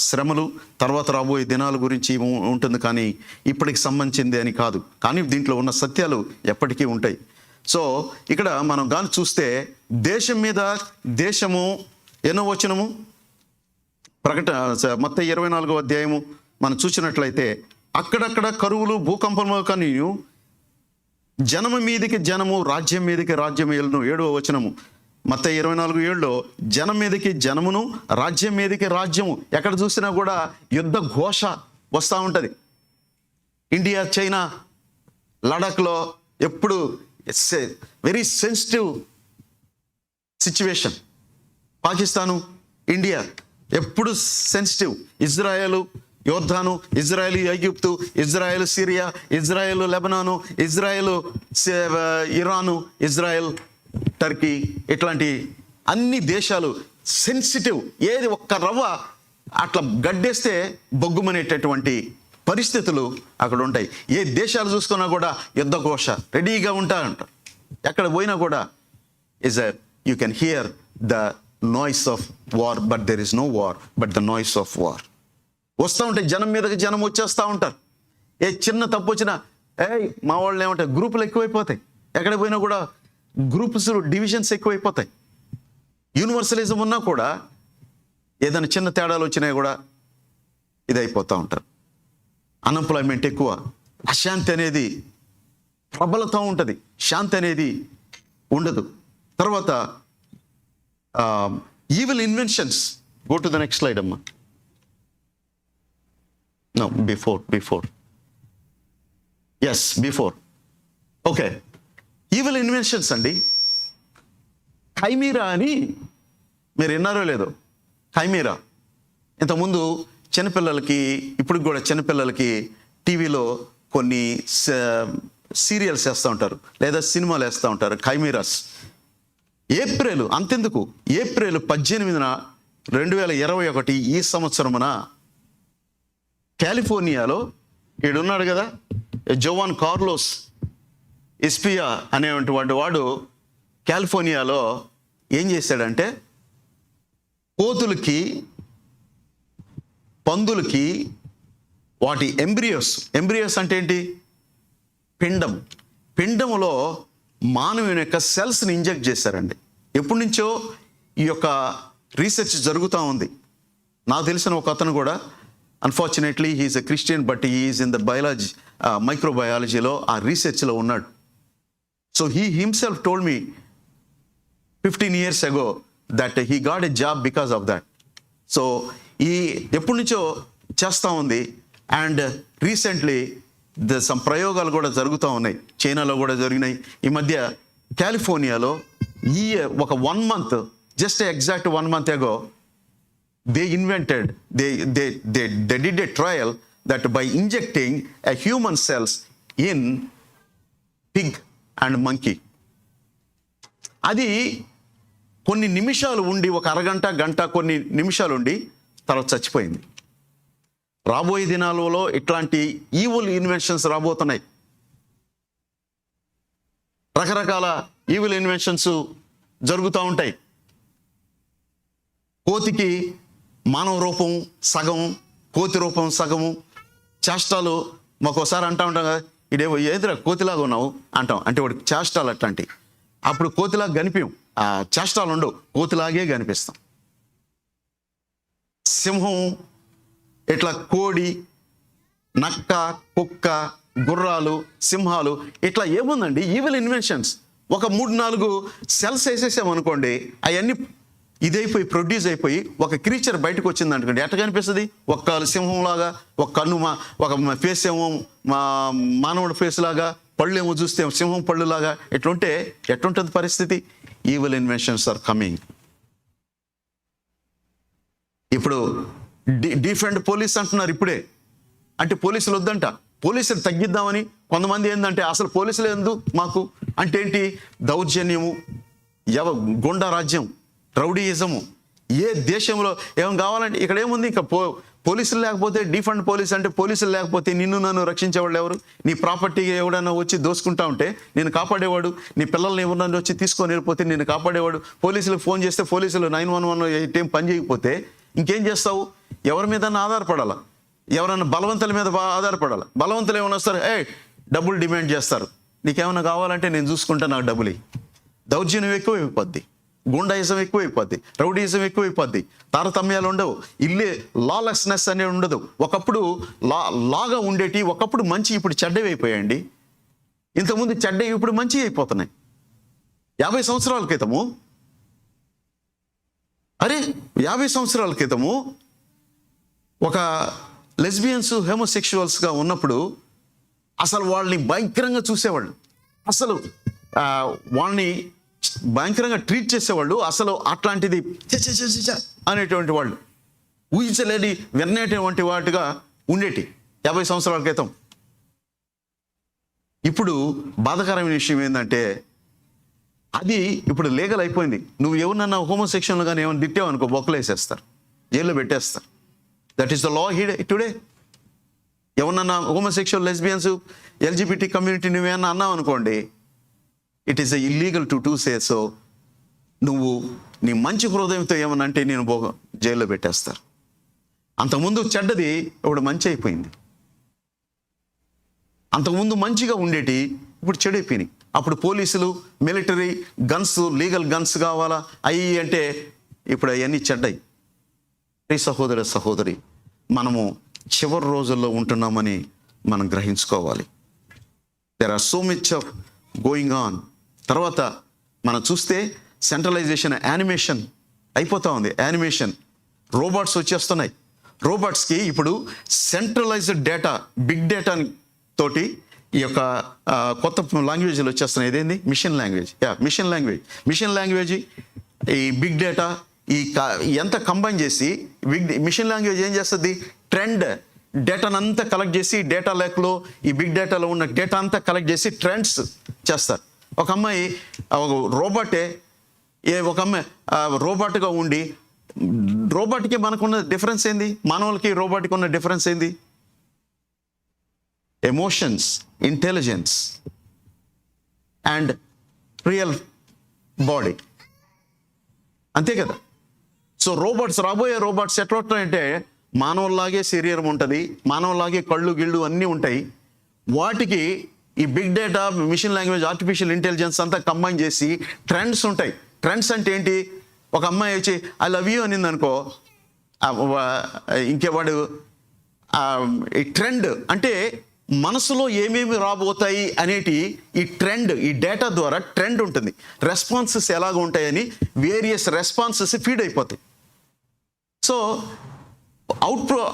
శ్రమలు, తర్వాత రాబోయే దినాల గురించి ఉంటుంది, కానీ ఇప్పటికి సంబంధించింది అని కాదు. కానీ దీంట్లో ఉన్న సత్యాలు ఎప్పటికీ ఉంటాయి. సో ఇక్కడ మనం కానీ చూస్తే దేశం మీద దేశము ఎన్నో వచనము మత్తయి 24 అధ్యాయము మనం చూసినట్లయితే అక్కడక్కడ కరువులు భూకంపములు కానీ జనము మీదికి జనము రాజ్యం మీదికి రాజ్యం ఏలును. 7వ వచనము మత్తయి 24:7 జనం మీదకి జనమును రాజ్యం మీదకి రాజ్యము. ఎక్కడ చూసినా కూడా యుద్ధ ఘోష వస్తూ ఉంటుంది. ఇండియా చైనా లడాఖ్లో ఎప్పుడు very sensitive situation. Pakistan India ఎప్పుడు సెన్సిటివ్. ఇజ్రాయెల్ యోర్దాను, Israel Egypt, Israel Syria, Israel Lebanon, Israel Iran, Israel Turkey, ఇట్లాంటి అన్ని దేశాలు సెన్సిటివ్. ఏది ఒక్క రవ్వ అట్లా గడ్డేస్తే బొగ్గుమనేటటువంటి పరిస్థితులు అక్కడ ఉంటాయి. ఏ దేశాలు చూసుకున్నా కూడా యుద్ధ ఘోష రెడీగా ఉంటారంట. ఎక్కడ పోయినా కూడా you can hear the noise of war, but there is no war, but the noise of war. వస్తూ ఉంటాయి, జనం మీదకి జనం వచ్చేస్తూ ఉంటారు. ఏ చిన్న తప్పు వచ్చినా మా వాళ్ళు ఏమంటారు, గ్రూపులు ఎక్కువైపోతాయి. ఎక్కడ పోయినా కూడా గ్రూప్స్ డివిజన్స్ ఎక్కువైపోతాయి. యూనివర్సలిజం ఉన్నా కూడా ఏదైనా చిన్న తేడాలు వచ్చినా కూడా ఇదైపోతూ ఉంటారు. అన్ఎంప్లాయ్మెంట్ ఎక్కువ, అశాంతి అనేది ప్రబలత ఉంటుంది, శాంతి అనేది ఉండదు. తర్వాత evil inventions. Go to the next slide అమ్మా. No, before. Yes, before. Okay. Evil inventions అండి. ఖైమీరా అని మీరు విన్నారో లేదో? ఖైమీరా ఇంతకుముందు చిన్నపిల్లలకి, ఇప్పుడు కూడా చిన్నపిల్లలకి టీవీలో కొన్ని సీరియల్స్ వేస్తూ ఉంటారు, లేదా సినిమాలు వేస్తూ ఉంటారు. ఖైమీరాస్. ఏప్రిల్ అంతెందుకు, ఏప్రిల్ 18న 2021 ఈ సంవత్సరమున కాలిఫోర్నియాలో ఈడున్నాడు కదా జోవాన్ కార్లోస్ ఎస్పియా అనేటువంటి వాడు కాలిఫోర్నియాలో ఏం చేశాడంటే పందులకి వాటి ఎంబ్రియోస్ అంటే ఏంటి? పిండములో మానవుని యొక్క సెల్స్ని ఇంజెక్ట్ చేశారండి. ఎప్పటి నుంచో ఈ యొక్క రీసెర్చ్ జరుగుతూ ఉంది. నాకు తెలిసిన ఒక అతను కూడా, unfortunately he is a Christian, but he is in the మైక్రోబయాలజీలో ఆ రీసెర్చ్లో ఉన్నాడు. So he himself told me 15 years ago that he got a job because of that. So ఈ ఎప్పటి నుంచో చేస్తూ ఉంది. అండ్ రీసెంట్లీ సమ్ ప్రయోగాలు కూడా జరుగుతూ ఉన్నాయి. చైనాలో కూడా జరిగినాయి. ఈ మధ్య కాలిఫోర్నియాలో ఒక 1 month, just exact 1 month ago, they did a trial that by injecting a human cells in pig and monkey, అది కొన్ని నిమిషాలు ఉండి, ఒక అరగంట గంట కొన్ని నిమిషాలు ఉండి తర్వాత చచ్చిపోయింది. రాబోయే దినాలలో ఇట్లాంటి ఈవిల్ ఇన్వెన్షన్స్ రాబోతున్నాయి. రకరకాల ఈవిల్ ఇన్వెన్షన్స్ జరుగుతూ ఉంటాయి. కోతికి మానవ రూపం సగం, కోతి రూపం సగము. చేష్టాలు మాకోసారి అంటూ ఉంటాం కదా, ఇదేవో ఏదిరా కోతిలాగా ఉన్నావు అంటాం. అంటే వాడికి చేష్టాలు అట్లాంటివి. అప్పుడు కోతిలాగా కనిపించం, ఆ చేష్టాలు ఉండవు, కోతిలాగే కనిపిస్తాం. సింహం, ఇట్లా కోడి, నక్క, కుక్క, గుర్రాలు, సింహాలు, ఇట్లా ఏముందండి ఈవిల్ ఇన్వెన్షన్స్. ఒక 3-4 సెల్స్ వేసేసామనుకోండి, అవన్నీ ఇదైపోయి ప్రొడ్యూస్ అయిపోయి ఒక క్రీచర్ బయటకు వచ్చింది అనుకోండి, ఎట్లా కనిపిస్తుంది? ఒక సింహంలాగా, ఒక కన్ను, ఒక ఫేస్ ఏమో మానవుడి ఫేస్ లాగా, పళ్ళు ఏమో చూస్తే సింహం పళ్ళు లాగా. ఎట్లుంటుంది పరిస్థితి? Evil inventions are coming. ఇప్పుడు డిఫెండ్ పోలీస్ అంటున్నారు ఇప్పుడే. అంటే పోలీసులు వద్దంట, పోలీసులు తగ్గిద్దామని కొంతమంది ఏంటంటే అసలు పోలీసులు ఎందుకు మాకు అంటే ఏంటి, దౌర్జన్యము, గుండా రాజ్యం, రౌడీయిజము. ఏ దేశంలో ఏం కావాలంటే ఇక్కడ ఏముంది, ఇంకా పోలీసులు లేకపోతే డిఫండ్ పోలీస్ అంటే పోలీసులు లేకపోతే నిన్ను నన్ను రక్షించేవాళ్ళు ఎవరు? నీ ప్రాపర్టీ ఎవడన్నా వచ్చి దోసుకుంటా ఉంటే నేను కాపాడేవాడు, నీ పిల్లల్ని ఎవరన్నా వచ్చి తీసుకొని వెళ్ళిపోతే నేను కాపాడేవాడు. పోలీసులకు ఫోన్ చేస్తే పోలీసులు 911 ఏం పని చేయకపోతే ఇంకేం చేస్తావు? ఎవరి మీద ఆధారపడాలా? ఎవరన్నా బలవంతుల మీద ఆధారపడాలి. బలవంతులు ఏమైనా వస్తారు, డబ్బులు డిమాండ్ చేస్తారు. నీకేమైనా కావాలంటే నేను చూసుకుంటా, నాకు డబ్బులు ఇయ్యి. దౌర్జన్యం ఎక్కువైపోద్ది, గుండాయిజం ఎక్కువైపోద్ది, రౌడీయిజం ఎక్కువైపోద్ది, తారతమ్యాలు ఉండవు, ఇల్లే లాలెస్నెస్ అనేది ఉండదు. ఒకప్పుడు లాగా ఉండేటి, ఒకప్పుడు మంచి, ఇప్పుడు చెడ్డవి అయిపోయాయండి. ఇంతకుముందు చెడ్డవి ఇప్పుడు మంచి అయిపోతున్నాయి. 50 సంవత్సరాల క్రితము 50 సంవత్సరాల క్రితము ఒక లెస్బియన్స్ హోమోసెక్షువల్స్గా ఉన్నప్పుడు అసలు వాళ్ళని భయంకరంగా చూసేవాళ్ళు, అసలు వాళ్ళని భయంకరంగా ట్రీట్ చేసేవాళ్ళు. అసలు అట్లాంటిది అనేటువంటి వాళ్ళు ఊహించలేని వినేటువంటి వాటిగా ఉండేటి 50 సంవత్సరాల క్రితం. ఇప్పుడు బాధాకరమైన విషయం ఏంటంటే అది ఇప్పుడు లీగల్ అయిపోయింది. నువ్వు ఎవరినన్నా హోమోసెక్షన్లు కానీ ఏమైనా తిట్టావు అనుకో, బొక్కలు వేసేస్తారు, జైల్లో పెట్టేస్తారు. That is the law today. ఎవరన్నా హోమోసెక్షువల్, లెస్బియన్స్, LGBT కమ్యూనిటీ నువ్వేమన్నా అన్నావు అనుకోండి, it is illegal to say so. నువ్వు నీ మంచి హృదయంతో ఏమన్నా అంటే నేను జైల్లో పెట్టేస్తారు. అంతకుముందు చెడ్డది ఇప్పుడు మంచి అయిపోయింది. అంతకుముందు మంచిగా ఉండేటి ఇప్పుడు చెడైపోయినాయి. అప్పుడు పోలీసులు, మిలిటరీ, గన్స్, లీగల్ గన్స్ కావాలా అయ్యి అంటే ఇప్పుడు అవన్నీ చెడ్డాయి. సహోదర సహోదరి, మనము చివరి రోజుల్లో ఉంటున్నామని మనం గ్రహించుకోవాలి. There are so much of going on. తర్వాత మనం చూస్తే సెంట్రలైజేషన్, యానిమేషన్ అయిపోతూ ఉంది. యానిమేషన్, రోబోట్స్ వచ్చేస్తున్నాయి. రోబోట్స్కి ఇప్పుడు సెంట్రలైజ్డ్ డేటా, బిగ్ డేటా తోటి ఈ యొక్క కొత్త లాంగ్వేజ్లు వచ్చేస్తున్నాయి. ఇదేంది? మిషన్ లాంగ్వేజ్, ఈ బిగ్ డేటా, ఎంత కంబైన్ చేసి మిషన్ లాంగ్వేజ్ ఏం చేస్తుంది? ట్రెండ్ డేటాను అంతా కలెక్ట్ చేసి, డేటా లేక్లో ఈ బిగ్ డేటాలో ఉన్న డేటా అంతా కలెక్ట్ చేసి ట్రెండ్స్ చేస్తారు. ఒక అమ్మాయి ఒక రోబోటే, ఒక అమ్మాయి రోబోట్గా ఉండి, రోబోట్కి మనకున్న డిఫరెన్స్ ఏంది? మానవులకి రోబోట్కి ఉన్న డిఫరెన్స్ ఏంది? Emotions, intelligence and real body, అంతే కదా. సో రాబోయే రోబోట్స్ ఎట్లా ఉంటాయంటే మానవుల్లాగే శరీరం ఉంటుంది, మానవుల్లాగే కళ్ళు గిళ్ళు అన్నీ ఉంటాయి. వాటికి ఈ big data, machine language, artificial intelligence అంతా కంబైన్ చేసి ట్రెండ్స్ ఉంటాయి. ట్రెండ్స్ అంటే ఏంటి? ఒక అమ్మాయి వచ్చి ఐ లవ్ యూ అనింది అనుకో, ఇంకేవాడు ఈ ట్రెండ్ అంటే మనసులో ఏమేమి రాబోతాయి అనేటి ఈ ట్రెండ్, ఈ డేటా ద్వారా ట్రెండ్ ఉంటుంది. రెస్పాన్సెస్ ఎలాగ ఉంటాయని వేరియస్ రెస్పాన్సెస్ ఫీడ్ అయిపోతాయి. సో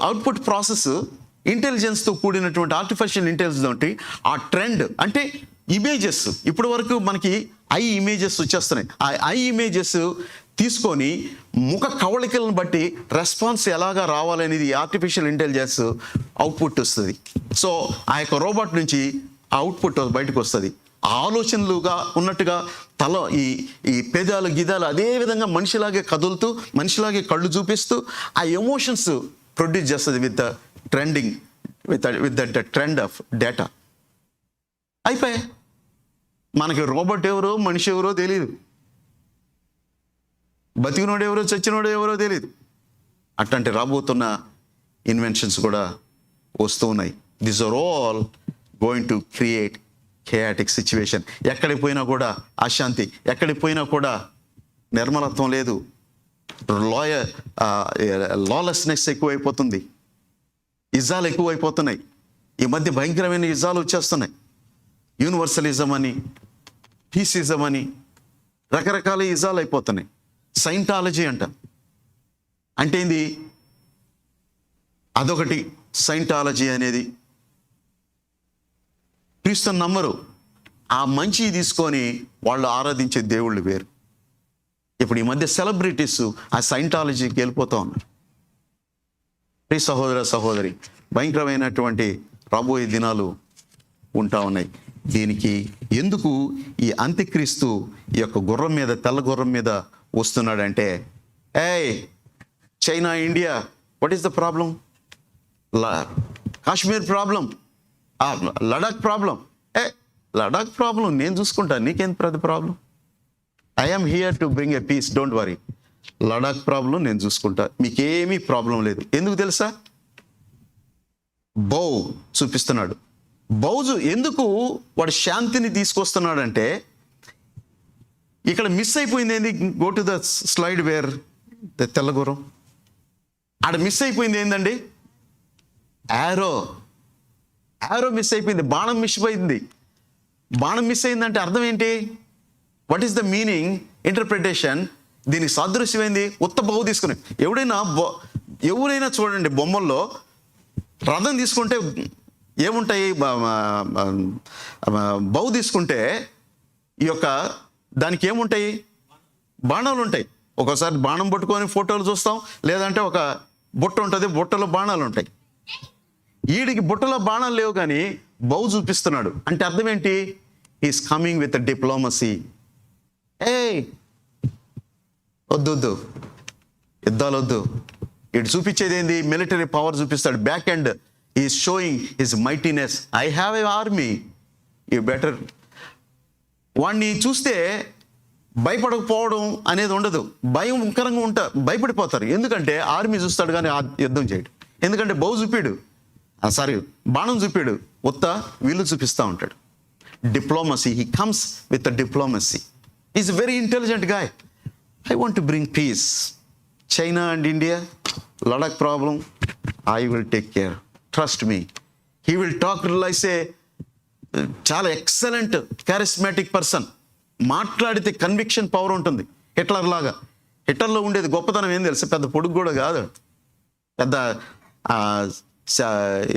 అవుట్పుట్ ప్రాసెస్ ఇంటెలిజెన్స్తో కూడినటువంటి ఆర్టిఫిషియల్ ఇంటెలిజెన్స్ తోటి ఆ ట్రెండ్ అంటే ఇమేజెస్, ఇప్పటి వరకు మనకి ఐ ఇమేజెస్ వచ్చేస్తున్నాయి. ఆ ఐ ఇమేజెస్ తీసుకొని ముఖ కవళికలను బట్టి రెస్పాన్స్ ఎలాగా రావాలనేది ఆర్టిఫిషియల్ ఇంటెలిజెన్స్ అవుట్పుట్ వస్తుంది. సో ఆ యొక్క రోబోట్ నుంచి అవుట్పుట్ బయటకు వస్తుంది. ఆలోచనలుగా ఉన్నట్టుగా తల, ఈ పెదాలు, గిదాలు అదే విధంగా మనిషిలాగే కదులుతూ, మనిషిలాగే కళ్ళు చూపిస్తూ ఆ ఎమోషన్స్ ప్రొడ్యూస్ చేస్తుంది with the trending, with the trend of data. అయిపోయాయి. మనకి రోబోట్ ఎవరో, మనిషి ఎవరో తెలియదు, బతికినోడు ఎవరో, చచ్చినోడు ఎవరో తెలియదు. అట్లాంటి రాబోతున్న ఇన్వెన్షన్స్ కూడా వస్తూ ఉన్నాయి. This are all going to create chaotic situation. ఎక్కడికి పోయినా కూడా అశాంతి, ఎక్కడికి పోయినా కూడా నిర్మలత్వం లేదు, లాలెస్నెస్ ఎక్కువైపోతుంది, యుద్ధాలు ఎక్కువైపోతున్నాయి. ఈ మధ్య భయంకరమైన యుద్ధాలు వచ్చేస్తున్నాయి. యూనివర్సలిజం అని, పీసిజం అని రకరకాల యుద్ధాలు అయిపోతున్నాయి. సైంటాలజీ అంటే ఏంది? అదొకటి. సైంటాలజీ అనేది క్రీస్తుని నమ్మరు, ఆ మంచి తీసుకొని వాళ్ళు ఆరాధించే దేవుళ్ళు వేరు. ఇప్పుడు ఈ మధ్య సెలబ్రిటీస్ ఆ సైంటాలజీకి వెళ్ళిపోతూ ఉన్నారు. ప్రియ సహోదర సహోదరి, భయంకరమైనటువంటి రాబోయే దినాలు ఉంటా ఉన్నాయి. దీనికి ఎందుకు ఈ అంత్యక్రీస్తు ఈ యొక్క గుర్రం మీద, తెల్ల గుర్రం మీద వస్తున్నాడంటే, ఏయ్ China, India, what is the problem? Kashmir problem, Ladakh problem. Ladakh problem నేను చూసుకుంటాను, నీకేం ప్రతి problem? I'm here to bring a peace, don't worry. Ladakh problem నేను చూసుకుంటా, మీకేమీ ప్రాబ్లం లేదు. ఎందుకు తెలుసా? బౌ చూపిస్తున్నాడు. బౌజు ఎందుకు వాడు శాంతిని తీసుకొస్తున్నాడంటే, ఇక్కడ మిస్ అయిపోయింది ఏంది? Go to the slide where the తెల్లగురం. ఆడ మిస్ అయిపోయింది ఏందండి? యారో మిస్ అయిపోయింది, బాణం మిస్ అయిపోయింది. బాణం మిస్ అయిందంటే అర్థం ఏంటి? What is the meaning, interpretation? దీనికి సాదృశ్యమైంది ఉత్త బహు తీసుకుని. ఎవరైనా చూడండి, బొమ్మల్లో రథం తీసుకుంటే ఏముంటాయి? బహు తీసుకుంటే ఈ యొక్క దానికి ఏముంటాయి? బాణాలు ఉంటాయి. ఒక్కోసారి బాణం పట్టుకొని ఫోటోలు చూస్తాం, లేదంటే ఒక బుట్ట ఉంటుంది, బుట్టలో బాణాలు ఉంటాయి. వీడికి బుట్టలో బాణాలు లేవు, కానీ బౌ చూపిస్తున్నాడు. అంటే అర్థం ఏంటి? Is coming with diplomacy. వద్దు, యుద్ధాలు వద్దు. ఇటు చూపించేది ఏంది? మిలిటరీ పవర్ చూపిస్తాడు. Back end is sowing his mightiness. I have a army, you better. వాడిని చూస్తే భయపడకపోవడం అనేది ఉండదు, భయంకరంగా భయపడిపోతారు. ఎందుకంటే ఆర్మీ చూస్తాడు కానీ యుద్ధం చేయడు. ఎందుకంటే బౌ చూపాడు, బాణం చూపాడు, ఉత్త వీళ్ళు చూపిస్తూ ఉంటాడు. Diplomacy, he comes with a diplomacy. Is very intelligent guy. I want to bring peace. China and India, Ladakh problem, I will take care, trust me. He will talk like a చాలా ఎక్సలెంట్ క్యారిస్మాటిక్ పర్సన్. మాట్లాడితే conviction power ఉంటుంది. Hitler లాగా. హిట్లర్లో ఉండేది గొప్పతనం ఏం తెలుసు? పెద్ద పొడుగు కూడా కాదు, పెద్ద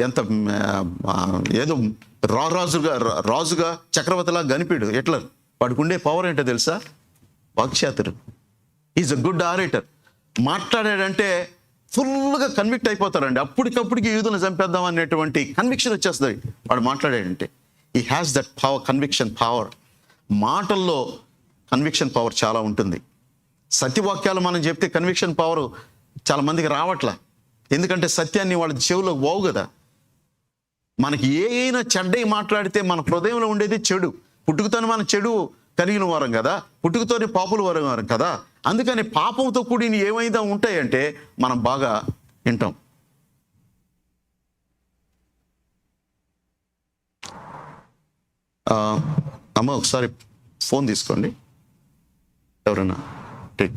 ఎంత ఏదో రాజుగా చక్రవర్తిలా గనిపాడు హిట్లర్. వాడికి ఉండే పవర్ ఏంటో తెలుసా? వాక్చాతురు. Is a good orator. మాట్లాడాడంటే ఫుల్గా కన్విక్ట్ అయిపోతారండి. అప్పటికప్పటికి యూదులను చంపేద్దాం అనేటువంటి కన్విక్షన్ వచ్చేస్తుంది వాడు మాట్లాడాడంటే. ఈ has that power, conviction power. మాటల్లో కన్విక్షన్ పవర్ చాలా ఉంటుంది. సత్యవాక్యాలు మనం చెప్తే కన్విక్షన్ పవర్ చాలా మందికి రావట్లా. ఎందుకంటే సత్యాన్ని వాళ్ళ చెవులో పోవు కదా. మనకి ఏమైనా చెడ్డై మాట్లాడితే మన హృదయంలో ఉండేది చెడు. పుట్టుకతోనే మనం చెడు కలిగిన వారం కదా, పుట్టుకతోనే పాపులు వారం కదా. అందుకని పాపంతో కూడిన ఏమైనా ఉంటాయంటే మనం బాగా వింటాం. అమ్మ ఒకసారి ఫోన్ తీసుకోండి, ఎవరైనా టేక్.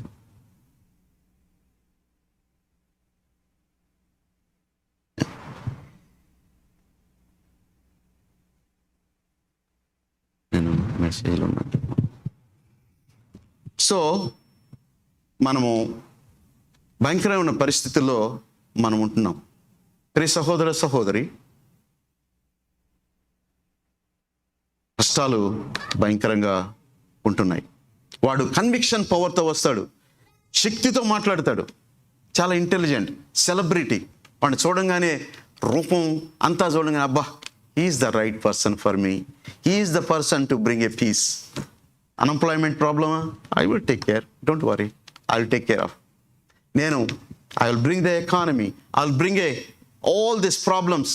నేను మెసేజ్లో ఉన్నాను. సో మనము భయంకరమైన పరిస్థితుల్లో మనం ఉంటున్నాం. ప్రియ సహోదర సహోదరి, కష్టాలు భయంకరంగా ఉంటున్నాయి. వాడు కన్విక్షన్ పవర్తో వస్తాడు, శక్తితో మాట్లాడతాడు. చాలా ఇంటెలిజెంట్, సెలబ్రిటీ. వాడిని చూడంగానే రూపం అంతా చూడంగానే అబ్బా, he is the right person for me, he is the person to bring a peace. Unemployment ప్రాబ్లమా? I will take care, don't worry, I will take care of. I will bring the economy, I will bring all these problems.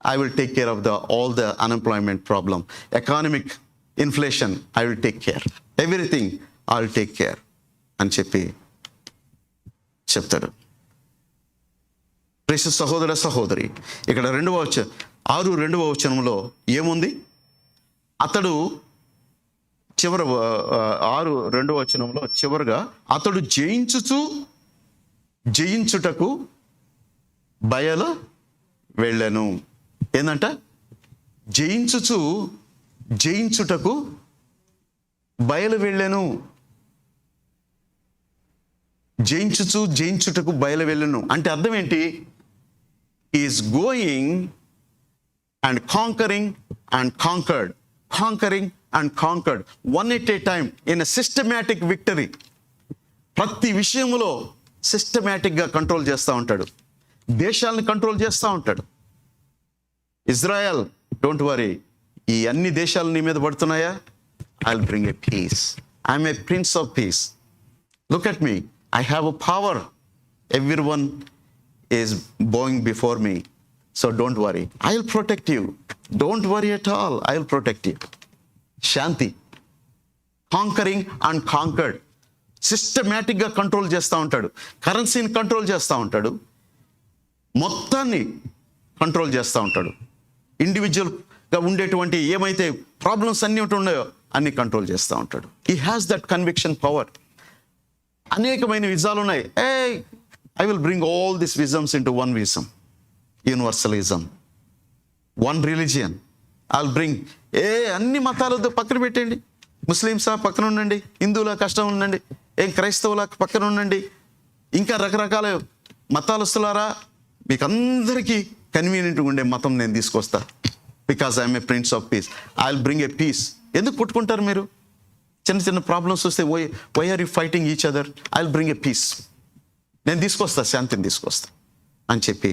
I will take care of all the unemployment problem, economic inflation. I will take care, everything I will take care అని చెప్తాడు. ప్రియ సహోదర సహోదరి, ఇక్కడ 6:2 వచనంలో ఏముంది? అతడు 6:2 వచనంలో చివరిగా అతడు జయించుటకు బయలు వెళ్ళను. ఏందంట? జయించుటకు బయలు వెళ్ళను. జయించుటకు బయలు వెళ్ళను అంటే అర్థం ఏంటి? Is going and conquering and conquered one at a time in a systematic victory. ప్రతి విషయంలో సిస్టమేటిక్గా కంట్రోల్ చేస్తూ ఉంటాడు. దేశాలను కంట్రోల్ చేస్తూ ఉంటాడు. ఇజ్రాయెల్, డోంట్ వరీ, ఈ అన్ని దేశాలు నీ మీద పడుతున్నాయా? I will bring a peace. I'm a prince of peace. Look at me, I have a power. Every one is bowing before me. So don't worry, I will protect you. Don't worry at all, I will protect you. శాంతి. Conquering and conquered. సిస్టమేటిక్గా control చేస్తూ ఉంటాడు. కరెన్సీని control చేస్తూ ఉంటాడు. మొత్తాన్ని control చేస్తూ ఉంటాడు. ఇండివిజువల్గా ఉండేటువంటి ఏమైతే ప్రాబ్లమ్స్ అన్నీ ఉన్నాయో అన్ని కంట్రోల్ చేస్తూ ఉంటాడు. He has that conviction power. అనేకమైన విజాలు ఉన్నాయి. I will bring all this isms into one ism, universalism, one religion. I will bring అన్ని మతాలతో పక్కన పెట్టండి. ముస్లిమ్సా పక్కన ఉండండి, హిందువుల కష్టం ఉండండి, క్రైస్తవుల పక్కన ఉండండి, ఇంకా రకరకాల మతాలస్తులారా, మీకు అందరికీ కన్వీనియంట్గా ఉండే మతం నేను తీసుకొస్తా. Because I'm a prince of peace. I will bring a peace. ఎందుకు కొట్టుకుంటారు మీరు? చిన్న చిన్న ప్రాబ్లమ్స్ వస్తే why are you fighting each other? I will bring a peace. నేను తీసుకొస్తా, శాంతిని తీసుకొస్తా అని చెప్పి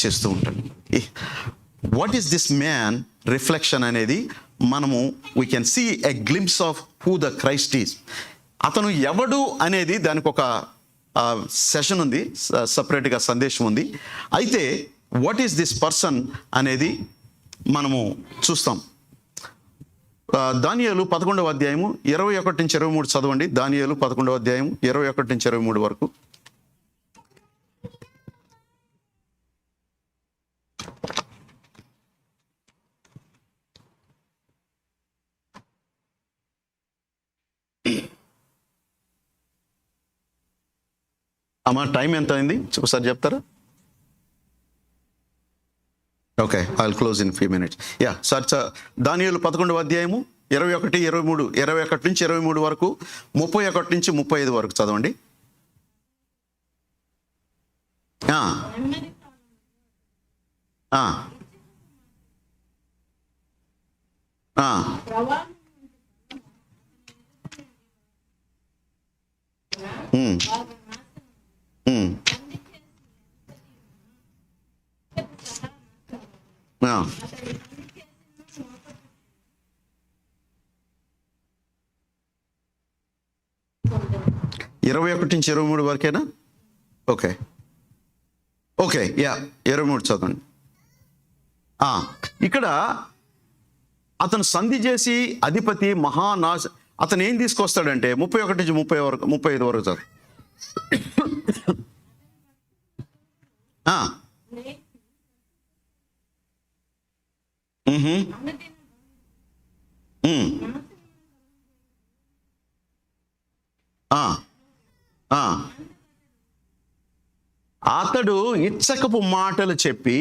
చేస్తూ ఉంటాడు. What is this man reflection అనేది మనము we can see a glimpse of who the Christ is. అతను ఎవడు అనేది దానికి ఒక సెషన్ ఉంది, సపరేట్గా సందేశం ఉంది. అయితే వాట్ ఈస్ దిస్ పర్సన్ అనేది మనము చూస్తాం. దానియేలు 11వ అధ్యాయము 21 నుంచి 23 చదవండి. దానియేలు 11వ అధ్యాయము 21 నుంచి 23 వరకు. అమ్మా టైం ఎంత అయింది ఒకసారి చెప్తారా? Okay, I will close in few minutes. Yeah sir, దానియేలు 11వ అధ్యాయము 21, 23, 21 నుంచి 23 వరకు, 31 నుంచి 35 వరకు చదవండి. ఇరవై 21 నుంచి 23 వరకేనా? ఓకే ఓకే, యా 23 చదవండి. ఇక్కడ అతను సంధి చేసి అధిపతి మహానాశ, అతను ఏం తీసుకొస్తాడంటే 31 నుంచి 30 వరకు, 35 వరకు చదువు. అతడు ఇచ్చకపు మాటలు చెప్పి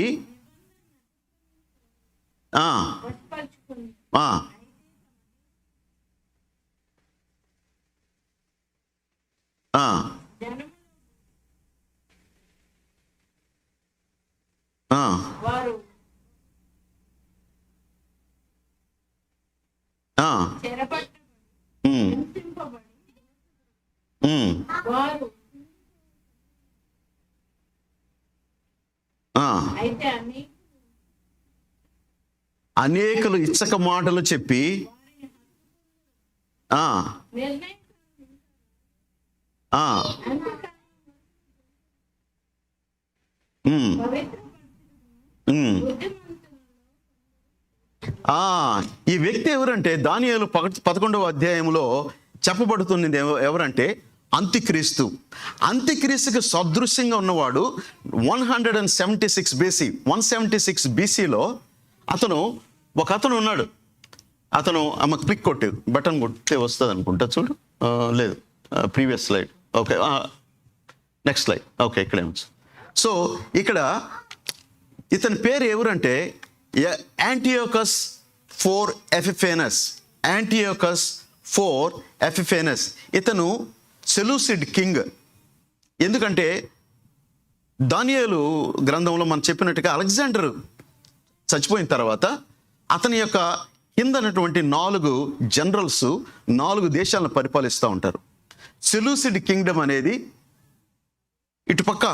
అనేకులు ఇచ్చక మాటలు చెప్పి ఈ వ్యక్తి ఎవరంటే దానియేలు 11వ అధ్యాయంలో చెప్పబడుతున్నది ఎవరంటే అంత్యక్రీస్తు. అంత్యక్రీస్తుకి సదృశ్యంగా ఉన్నవాడు 176 BC-లో ఒక అతను ఉన్నాడు. అతను క్లిక్ కొట్టు, బటన్ కొట్టే వస్తుంది అనుకుంటా, చూడు. లేదు, previous slide. Okay, next slide. Okay, ఇక్కడే ఉంది. సో ఇక్కడ ఇతని పేరు ఎవరంటే యాంటియోకస్ IV ఎపిఫేనస్. ఇతను సెలూసిడ్ కింగ్. ఎందుకంటే దానియేలు గ్రంథంలో మనం చెప్పినట్టుగా అలెగ్జాండర్ చచ్చిపోయిన తర్వాత అతని యొక్క కిందనటువంటి 4 జనరల్స్ 4 దేశాలను పరిపాలిస్తూ ఉంటారు. సెలూసిడ్ కింగ్డమ్ అనేది ఇటుపక్క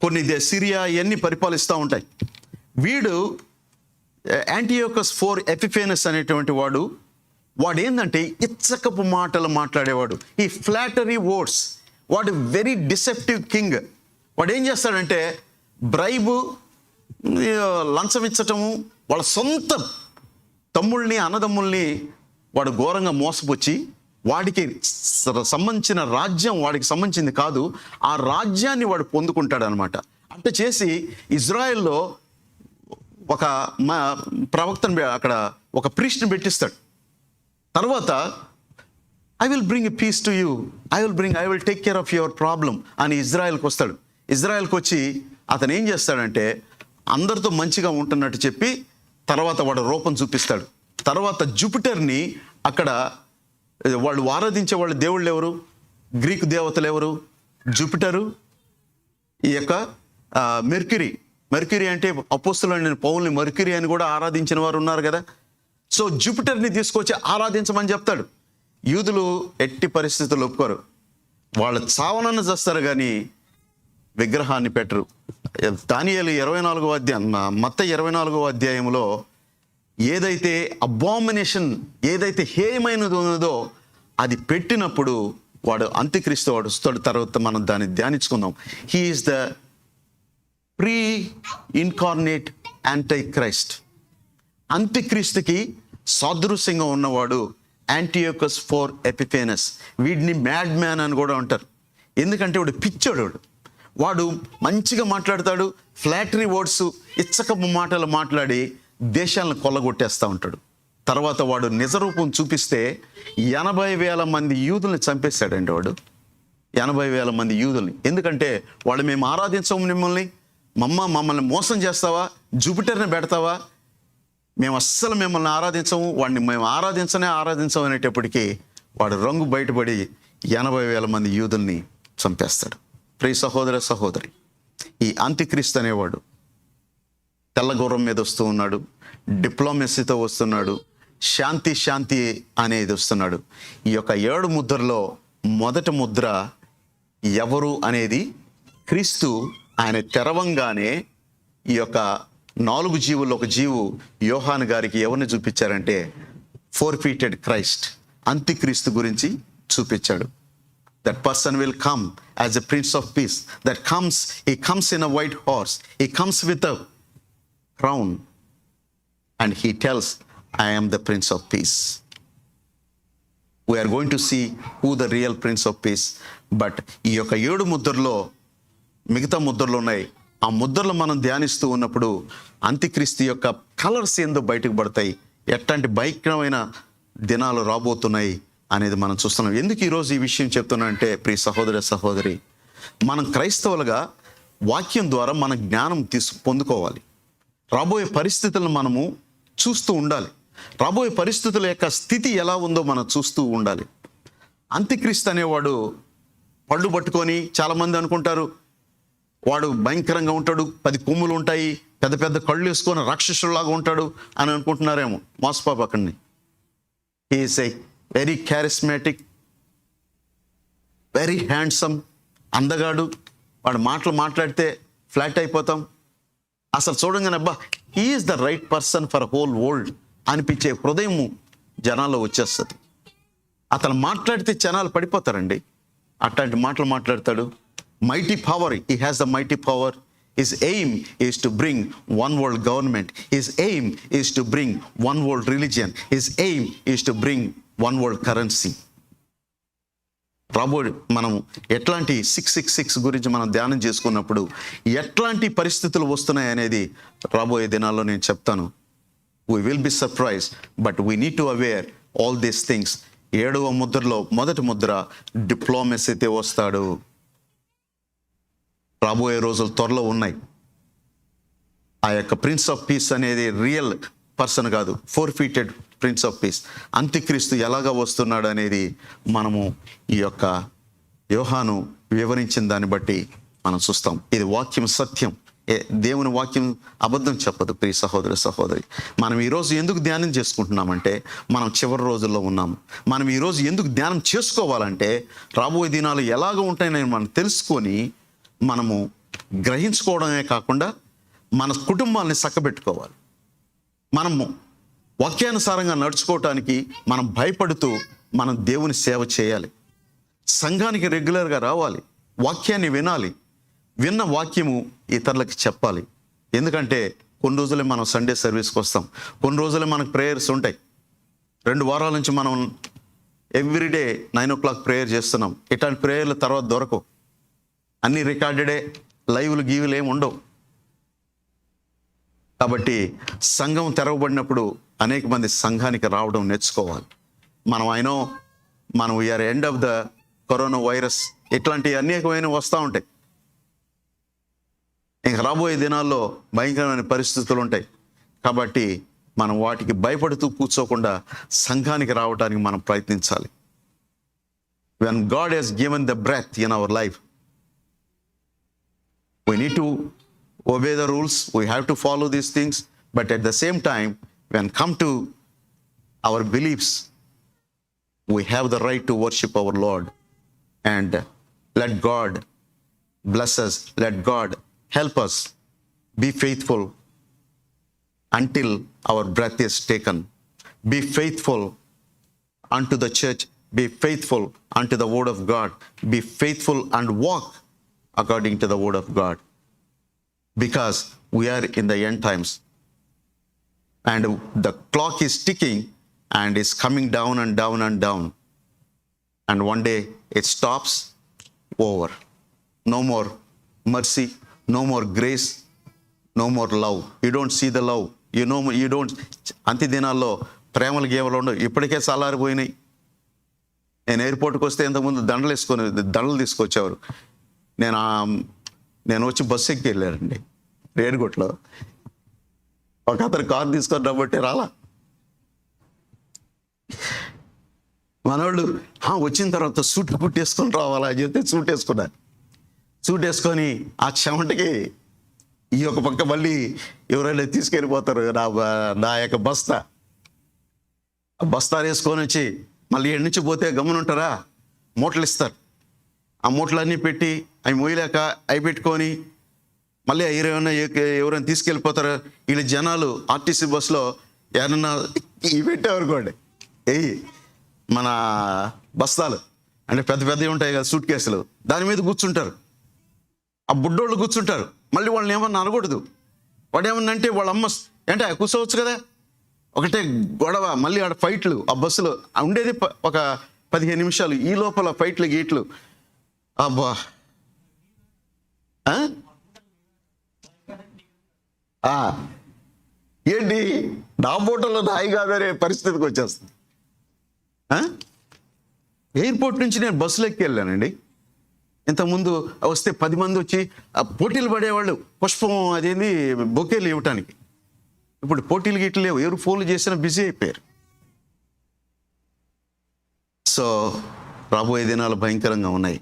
కొన్ని సిరియా ఇవన్నీ పరిపాలిస్తూ ఉంటాయి. వీడు యాంటియోకస్ 4 ఎపిఫేనస్ అనేటువంటి వాడు ఏంటంటే ఇచ్చకపు మాటలు మాట్లాడేవాడు. ఈ ఫ్లాటరీ వర్డ్స్. వాడు వెరీ డిసెప్టివ్ కింగ్. వాడు ఏం చేస్తాడంటే బ్రైబు, లంచం ఇచ్చటము, వాళ్ళ సొంత తమ్ముళ్ళని అన్నదమ్ముల్ని వాడు ఘోరంగా మోసపుచ్చి వాడికి సంబంధించిన రాజ్యం వాడికి సంబంధించింది కాదు, ఆ రాజ్యాన్ని వాడు పొందుకుంటాడు అనమాట. అంటే చేసి ఇజ్రాయెల్లో ఒక ప్రవక్తను అక్కడ ఒక ప్రీస్ట్ని పెట్టిస్తాడు. తర్వాత I will bring a peace to you, I will take care of your problem అని ఇజ్రాయెల్కి వస్తాడు. ఇజ్రాయెల్కి వచ్చి అతను ఏం చేస్తాడంటే అందరితో మంచిగా ఉంటున్నట్టు చెప్పి తర్వాత వాడు రూపం చూపిస్తాడు. తర్వాత జూపిటర్ని అక్కడ వాళ్ళు ఆరాధించే వాళ్ళు దేవుళ్ళు ఎవరు? గ్రీకు దేవతలు ఎవరు? జూపిటరు, ఈ యొక్క మెర్క్యూరీ అంటే అపోస్తలుడైన పౌలుని మెర్క్యూరీ అని కూడా ఆరాధించిన వారు ఉన్నారు కదా. సో జూపిటర్ని తీసుకొచ్చి ఆరాధించమని చెప్తాడు. యూదులు ఎట్టి పరిస్థితుల్లో ఒప్పుకోరు. వాళ్ళు చావనన్న చేస్తారు కానీ విగ్రహాన్ని పెట్టరు. దానియేలు 24వ అధ్యాయం, మత్తయి 24వ అధ్యాయంలో ఏదైతే అబామినేషన్, ఏదైతే హేయమైనది ఉన్నదో అది పెట్టినప్పుడు వాడు అంత్యక్రీస్తు వాడు వస్తాడు. తర్వాత మనం దాన్ని ధ్యానించుకుందాం. He is the pre incarnate antichrist. అంత్యక్రీస్తుకి సాదృశ్యంగా ఉన్నవాడు యాంటియోకస్ 4 ఎపిఫేనస్. వీడిని మ్యాడ్ మ్యాన్ అని కూడా అంటారు. ఎందుకంటే వాడు పిచ్చోడు. వాడు మంచిగా మాట్లాడతాడు, ఫ్లాటరీ వర్డ్స్, ఇచ్చకపు మాటలు మాట్లాడి దేశాలను కొల్లగొట్టేస్తూ ఉంటాడు. తర్వాత వాడు నిజరూపం చూపిస్తే 80,000 మంది యూదుల్ని చంపేశాడండి వాడు. 80,000 మంది యూదుల్ని. ఎందుకంటే వాడు మేము ఆరాధించము మిమ్మల్ని, మమ్మల్ని మోసం చేస్తావా, జూపిటర్ని పెడతావా, మేము అస్సలు మిమ్మల్ని ఆరాధించము, వాడిని మేము ఆరాధించము అనేటప్పటికీ వాడు రంగు బయటపడి 80,000 మంది యూదుల్ని చంపేస్తాడు. ప్రియ సహోదర సహోదరి, ఈ అంత్యక్రీస్తు అనేవాడు తెల్ల గుర్రం మీద వస్తూ ఉన్నాడు, డిప్లొమసీతో వస్తున్నాడు, శాంతి అనేది వస్తున్నాడు. ఈ యొక్క 7 ముద్రలో మొదటి ముద్ర ఎవరు అనేది క్రీస్తు. ఆయన తెరవంగానే ఈ యొక్క 4 జీవుల్లో ఒక జీవు యోహాను గారికి ఎవరిని చూపించారంటే ఫోర్ఫీటెడ్ క్రైస్ట్, అంత్యక్రీస్తు గురించి చూపించాడు. That person will come as a prince of peace. He comes in a white horse. He comes with a crown. And he tells, I am the prince of peace. We are going to see who the real prince of peace. But ఈ యొక్క 7 ముద్రలో మిగతా ముద్రలు ఉన్నాయి. ఆ ముద్రలు మనం ధ్యానిస్తూ ఉన్నప్పుడు అంత్యక్రీస్తు యొక్క కలర్స్ ఏందో బయటకు పడతాయి. ఎట్లాంటి భయంకరమైన దినాలు రాబోతున్నాయి అనేది మనం చూస్తున్నాం. ఎందుకు ఈరోజు ఈ విషయం చెప్తున్నా అంటే ప్రియ సహోదర సహోదరి, మనం క్రైస్తవులుగా వాక్యం ద్వారా మన జ్ఞానం పొందుకోవాలి. రాబోయే పరిస్థితులను మనము చూస్తూ ఉండాలి. రాబోయే పరిస్థితుల యొక్క స్థితి ఎలా ఉందో మనం చూస్తూ ఉండాలి. అంత్యక్రీస్తు అనేవాడు పళ్ళు పట్టుకొని, చాలామంది అనుకుంటారు వాడు భయంకరంగా ఉంటాడు, 10 కొమ్ములు ఉంటాయి, పెద్ద పెద్ద కళ్ళు వేసుకొని రాక్షసులాగా ఉంటాడు అని అనుకుంటున్నారేమో. మోసపోకండి. He is a very charismatic, very handsome, అందగాడు. వాడు మాట్లాడితే ఫ్లాట్ అయిపోతాం. అసలు చూడంగానే అబ్బా he is the right person for whole world అనిపించే హృదయం జనాల్లో వచ్చేస్తుంది. అతను మాట్లాడితే జనాలు పడిపోతారండి. అట్లాంటి మాటలు మాట్లాడతాడు. Mighty power, he has the mighty power. His aim is to bring one world government. His aim is to bring one world religion. His aim is to bring one world currency. రాబోయే మనం ఎట్లాంటి 666 గురించి మనం ధ్యానం చేసుకున్నప్పుడు ఎట్లాంటి పరిస్థితులు వస్తున్నాయి అనేది రాబోయే దినాల్లో నేను చెప్తాను. We will be surprised, but we need to aware all these things. 7వ ముద్రలో మొదటి ముద్ర డిప్లొమసీతో వస్తాడు. రాబోయే రోజులు త్వరలో ఉన్నాయి. ఆ యొక్క ప్రిన్స్ ఆఫ్ పీస్ అనేది రియల్ పర్సన్ కాదు, ఫోర్ఫీటెడ్ ప్రిన్స్ ఆఫ్ పీస్. అంత్యక్రీస్తు ఎలాగా వస్తున్నాడు అనేది మనము ఈ యొక్క యోహాను వివరించిన దాన్ని బట్టి మనం చూస్తాం. ఇది వాక్యం సత్యం. దేవుని వాక్యం అబద్ధం చెప్పదు. ప్రియ సహోదర సహోదరి, మనం ఈరోజు ఎందుకు ధ్యానం చేసుకుంటున్నామంటే మనం చివరి రోజుల్లో ఉన్నాము. మనం ఈరోజు ఎందుకు ధ్యానం చేసుకోవాలంటే రాబోయే దినాలు ఎలాగ ఉంటాయని మనం తెలుసుకొని మనము గ్రహించుకోవడమే కాకుండా మన కుటుంబాన్ని చక్కబెట్టుకోవాలి. మనము వాక్యానుసారంగా నడుచుకోవటానికి మనం భయపడుతూ మనం దేవుని సేవ చేయాలి. సంఘానికి రెగ్యులర్గా రావాలి, వాక్యాన్ని వినాలి, విన్న వాక్యము ఇతరులకు చెప్పాలి. ఎందుకంటే కొన్ని రోజులే మనం సండే సర్వీస్కి వస్తాం, కొన్ని రోజులే మనకు ప్రేయర్స్ ఉంటాయి. 2 వారాల నుంచి మనం ఎవ్రీడే 9 o'clock ప్రేయర్ చేస్తున్నాం. ఇట్లాంటి ప్రేయర్లు తర్వాత దొరకవు, అన్నీ రికార్డెడే, లైవ్లు గీవులు ఏమి ఉండవు. కాబట్టి సంఘం తెరవబడినప్పుడు అనేక మంది సంఘానికి రావడం నేర్చుకోవాలి. మనం we are end of the corona virus, ఇట్లాంటి అనేకమైన వస్తూ ఉంటాయి. ఇంక రాబోయే దినాల్లో భయంకరమైన పరిస్థితులు ఉంటాయి. కాబట్టి మనం వాటికి భయపడుతూ కూర్చోకుండా సంఘానికి రావడానికి మనం ప్రయత్నించాలి. When God has given the breath in our life, we need to obey the rules, we have to follow these things, but at the same time, when come to our beliefs, we have the right to worship our Lord, and let God bless us, let God help us be faithful until our breath is taken. Be faithful unto the church, be faithful unto the word of God, be faithful and walk according to the word of God, because we are in the end times and the clock is ticking and is coming down and down and down, and one day it stops, over. No more mercy, no more grace, no more love. You don't see the love, you don't. అంత్య దినాల్లో ప్రేమలు గేమలు ఉండవు, ఇప్పటికే చల్లారిపోయినాయి. నేను ఎయిర్పోర్ట్కి వస్తే ఇంతకుముందు దండలు తీసుకొచ్చేవారు. నేను వచ్చి బస్సు ఎక్కి వెళ్ళానండి రేణిగుంటలో. ఒక అతను కారు తీసుకొని రమ్మంటే రాలా. మనోళ్ళు వచ్చిన తర్వాత సూట్ పుట్టేసుకొని రావాలా అని చెప్తే సూట్ వేసుకున్నాను. సూట్ వేసుకొని ఆ చెమటకి ఈ ఒక పక్క మళ్ళీ ఎవరైనా తీసుకెళ్ళిపోతారు నా యొక్క బస్తా వేసుకొని వచ్చి మళ్ళీ ఎక్కడి నుంచి పోతే గమనుంటారా, మూటలు ఇస్తారు. ఆ మూటలన్నీ పెట్టి అవి మోయలేక అవి పెట్టుకొని మళ్ళీ ఎవరైనా తీసుకెళ్ళిపోతారు. వీళ్ళు జనాలు ఆర్టీసీ బస్సులో ఎవరన్నా ఇవి పెట్టేవనుకోండి, మన బస్తాలు అంటే పెద్ద పెద్దవి ఉంటాయి కదా సూట్ కేసులు, దాని మీద కూర్చుంటారు. ఆ బుడ్డోళ్ళు కూర్చుంటారు. మళ్ళీ వాళ్ళని ఏమన్నా అనకూడదు. వాడు ఏమన్నా అంటే వాళ్ళ అమ్మ అంటే కూర్చోవచ్చు కదా, ఒకటే గొడవ. మళ్ళీ ఆడ ఫైట్లు ఆ బస్సులో ఉండేది ఒక 15 నిమిషాలు, ఈ లోపల ఫైట్లు గీట్లు. అబ్బా ఏంటి నా బోటలో నాయి కాదనే పరిస్థితికి వచ్చేస్తుంది. ఎయిర్పోర్ట్ నుంచి నేను బస్సులో ఎక్కి వెళ్ళానండి. ఇంతకుముందు వస్తే 10 మంది వచ్చి పోటీలు పడేవాళ్ళు, పుష్పం అదేంది బొకేలు ఇవ్వటానికి. ఇప్పుడు పోటీలు గిట్లు లేవు, ఎవరు ఫోన్లు చేసినా బిజీ అయిపోయారు. సో రాబోయే దినాలు భయంకరంగా ఉన్నాయి.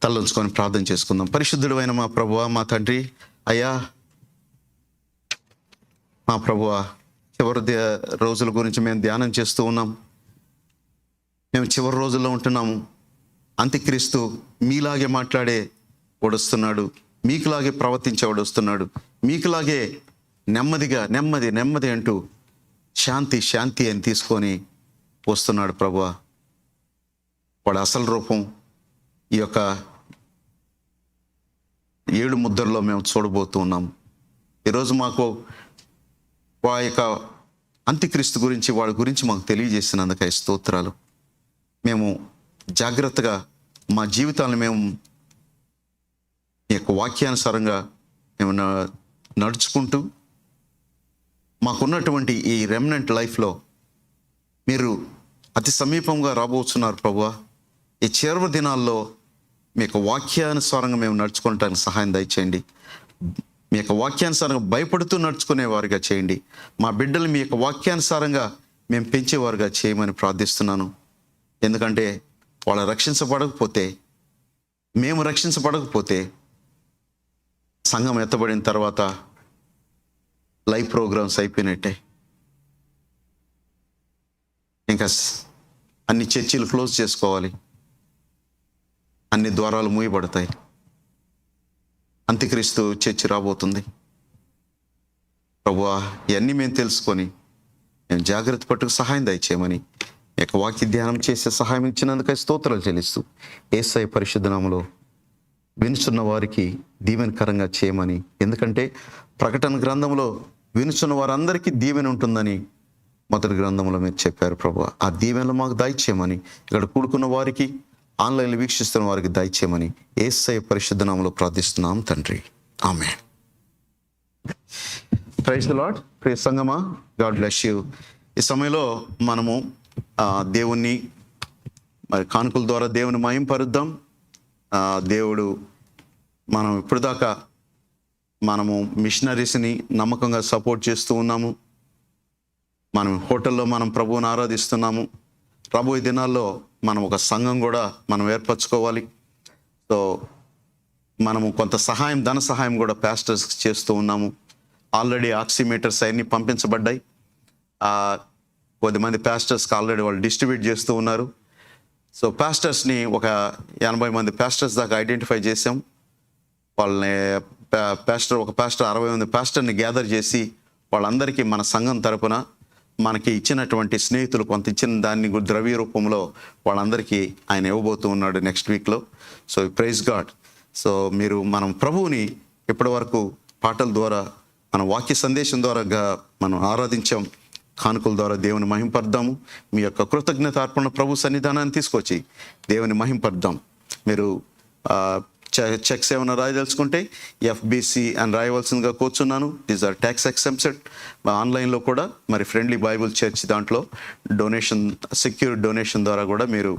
తలొంచుకొని ప్రార్థన చేసుకుందాం. పరిశుద్ధుడైన మా ప్రభువా, మా తండ్రి, అయ్యా మా ప్రభువా, చివరి రోజుల గురించి మేము ధ్యానం చేస్తూ ఉన్నాం. మేము చివరి రోజుల్లో ఉంటున్నాము. అంత్యక్రీస్తు మీలాగే మాట్లాడే వస్తున్నాడు, మీకులాగే ప్రవర్తించేవాడు వస్తున్నాడు, మీకులాగే నెమ్మది అంటూ శాంతి అని తీసుకొని వస్తున్నాడు ప్రభువా. వాడు అసలు రూపం ఈ యొక్క 7 ముద్రల్లో మేము చూడబోతూ ఉన్నాం. ఈరోజు మాకు ఆ యొక్క అంత్యక్రీస్తు గురించి, వాడి గురించి మాకు తెలియజేసినందుకు స్తోత్రాలు. మేము జాగ్రత్తగా మా జీవితాలను మేము ఈ యొక్క వాక్యానుసారంగా మేము నడుచుకుంటూ మాకున్నటువంటి ఈ రెమినెంట్ లైఫ్లో మీరు అతి సమీపంగా రాబోతున్నారు ప్రభువా. ఈ చివరి దినాల్లో మీ యొక్క వాక్యానుసారంగా మేము నడుచుకోవటానికి సహాయం దయచేయండి. మీ యొక్క వాక్యానుసారంగా భయపడుతూ నడుచుకునే వారిగా చేయండి. మా బిడ్డలు మీ యొక్క వాక్యానుసారంగా మేము పెంచేవారుగా చేయమని ప్రార్థిస్తున్నాను. ఎందుకంటే వాళ్ళు రక్షించబడకపోతే, మేము రక్షించబడకపోతే సంఘం ఎత్తబడిన తర్వాత లైవ్ ప్రోగ్రామ్స్ అయిపోయినట్టే. ఇంకా అన్ని చర్చిలు క్లోజ్ చేసుకోవాలి, అన్ని ద్వారాలు మూయబడతాయి. అంత్యక్రీస్తు చర్చి రాబోతుంది. ప్రభువా ఇవన్నీ మేము తెలుసుకొని మేము జాగ్రత్త పట్టుకు సహాయం దయచేయమని మీ యొక్క వాక్య ధ్యానం చేసే సహాయం ఇచ్చినందుకై స్తోత్రాలు చెల్లిస్తూ యేసయ్య పరిశుద్ధ నామములో వినుచున్న వారికి దీవెనకరంగా చేయమని, ఎందుకంటే ప్రకటన గ్రంథంలో వినుచున్న వారందరికీ దీవెన ఉంటుందని మొదటి గ్రంథంలో మీరు చెప్పారు ప్రభువా. ఆ దీవెనలు మాకు దయచేయమని, ఇక్కడ కూడుకున్న వారికి, ఆన్లైన్లో వీక్షిస్తున్న వారికి దయచేయమని యేసయ్య పరిశుద్ధ నామములో ప్రార్థిస్తున్నాం తండ్రి, ఆమేన్. Praise the Lord. ప్రియ సంగమా, గాడ్ బ్లెస్ యూ. ఈ సమయంలో మనము దేవుణ్ణి మరి కానుకల ద్వారా దేవుని మహింపరుద్దాం. దేవుడు మనం ఇప్పుడు దాకా మనము మిషనరీస్ని నమ్మకంగా సపోర్ట్ చేస్తూ ఉన్నాము. మనం హోటల్లో మనం ప్రభువుని ఆరాధిస్తున్నాము. రాబోయే దినాల్లో మనం ఒక సంఘం కూడా మనం ఏర్పరచుకోవాలి. సో మనము కొంత సహాయం, ధన సహాయం కూడా పాస్టర్స్కి చేస్తూ ఉన్నాము. ఆల్రెడీ ఆక్సిమీటర్స్ అవన్నీ పంపించబడ్డాయి. కొద్దిమంది పాస్టర్స్కి ఆల్రెడీ వాళ్ళు డిస్ట్రిబ్యూట్ చేస్తూ ఉన్నారు. సో పాస్టర్స్ని ఒక 80 మంది పాస్టర్స్ దాకా ఐడెంటిఫై చేసాం. వాళ్ళని ఒక పాస్టర్ 60 మంది పాస్టర్ని గ్యాదర్ చేసి వాళ్ళందరికీ మన సంఘం తరపున మనకి ఇచ్చినటువంటి స్నేహితులు కొంత ఇచ్చిన దాన్ని ద్రవ్య రూపంలో వాళ్ళందరికీ ఆయన ఇవ్వబోతూ ఉన్నాడు నెక్స్ట్ వీక్లో. So praise God. సో మనం ప్రభువుని ఇప్పటి వరకు పాటల ద్వారా, మన వాక్య సందేశం ద్వారా మనం ఆరాధించాం. కానుకల ద్వారా దేవుని మహింపర్దాము. మీ యొక్క కృతజ్ఞత అర్పణ ప్రభు సన్నిధానాన్ని తీసుకొచ్చి దేవుని మహింపర్దాం. మీరు చెక్స్ ఏమైనా రాయదలుచుకుంటే FBC అని రాయవలసిందిగా కోరుచున్నాను. These are tax exempted. ఆన్లైన్లో కూడా మరి ఫ్రెండ్లీ బైబుల్ చర్చ్ దాంట్లో డొనేషన్, సెక్యూర్ డొనేషన్ ద్వారా కూడా మీరు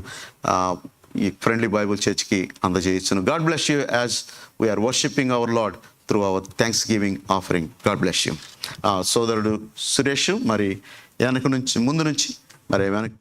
ఈ ఫ్రెండ్లీ బైబుల్ చర్చ్కి అందజేయచ్చును. God bless you as we are worshipping our Lord through our thanksgiving offering. God bless you. సోదరుడు సురేష్ మరి ముందు నుంచి మరి వెనక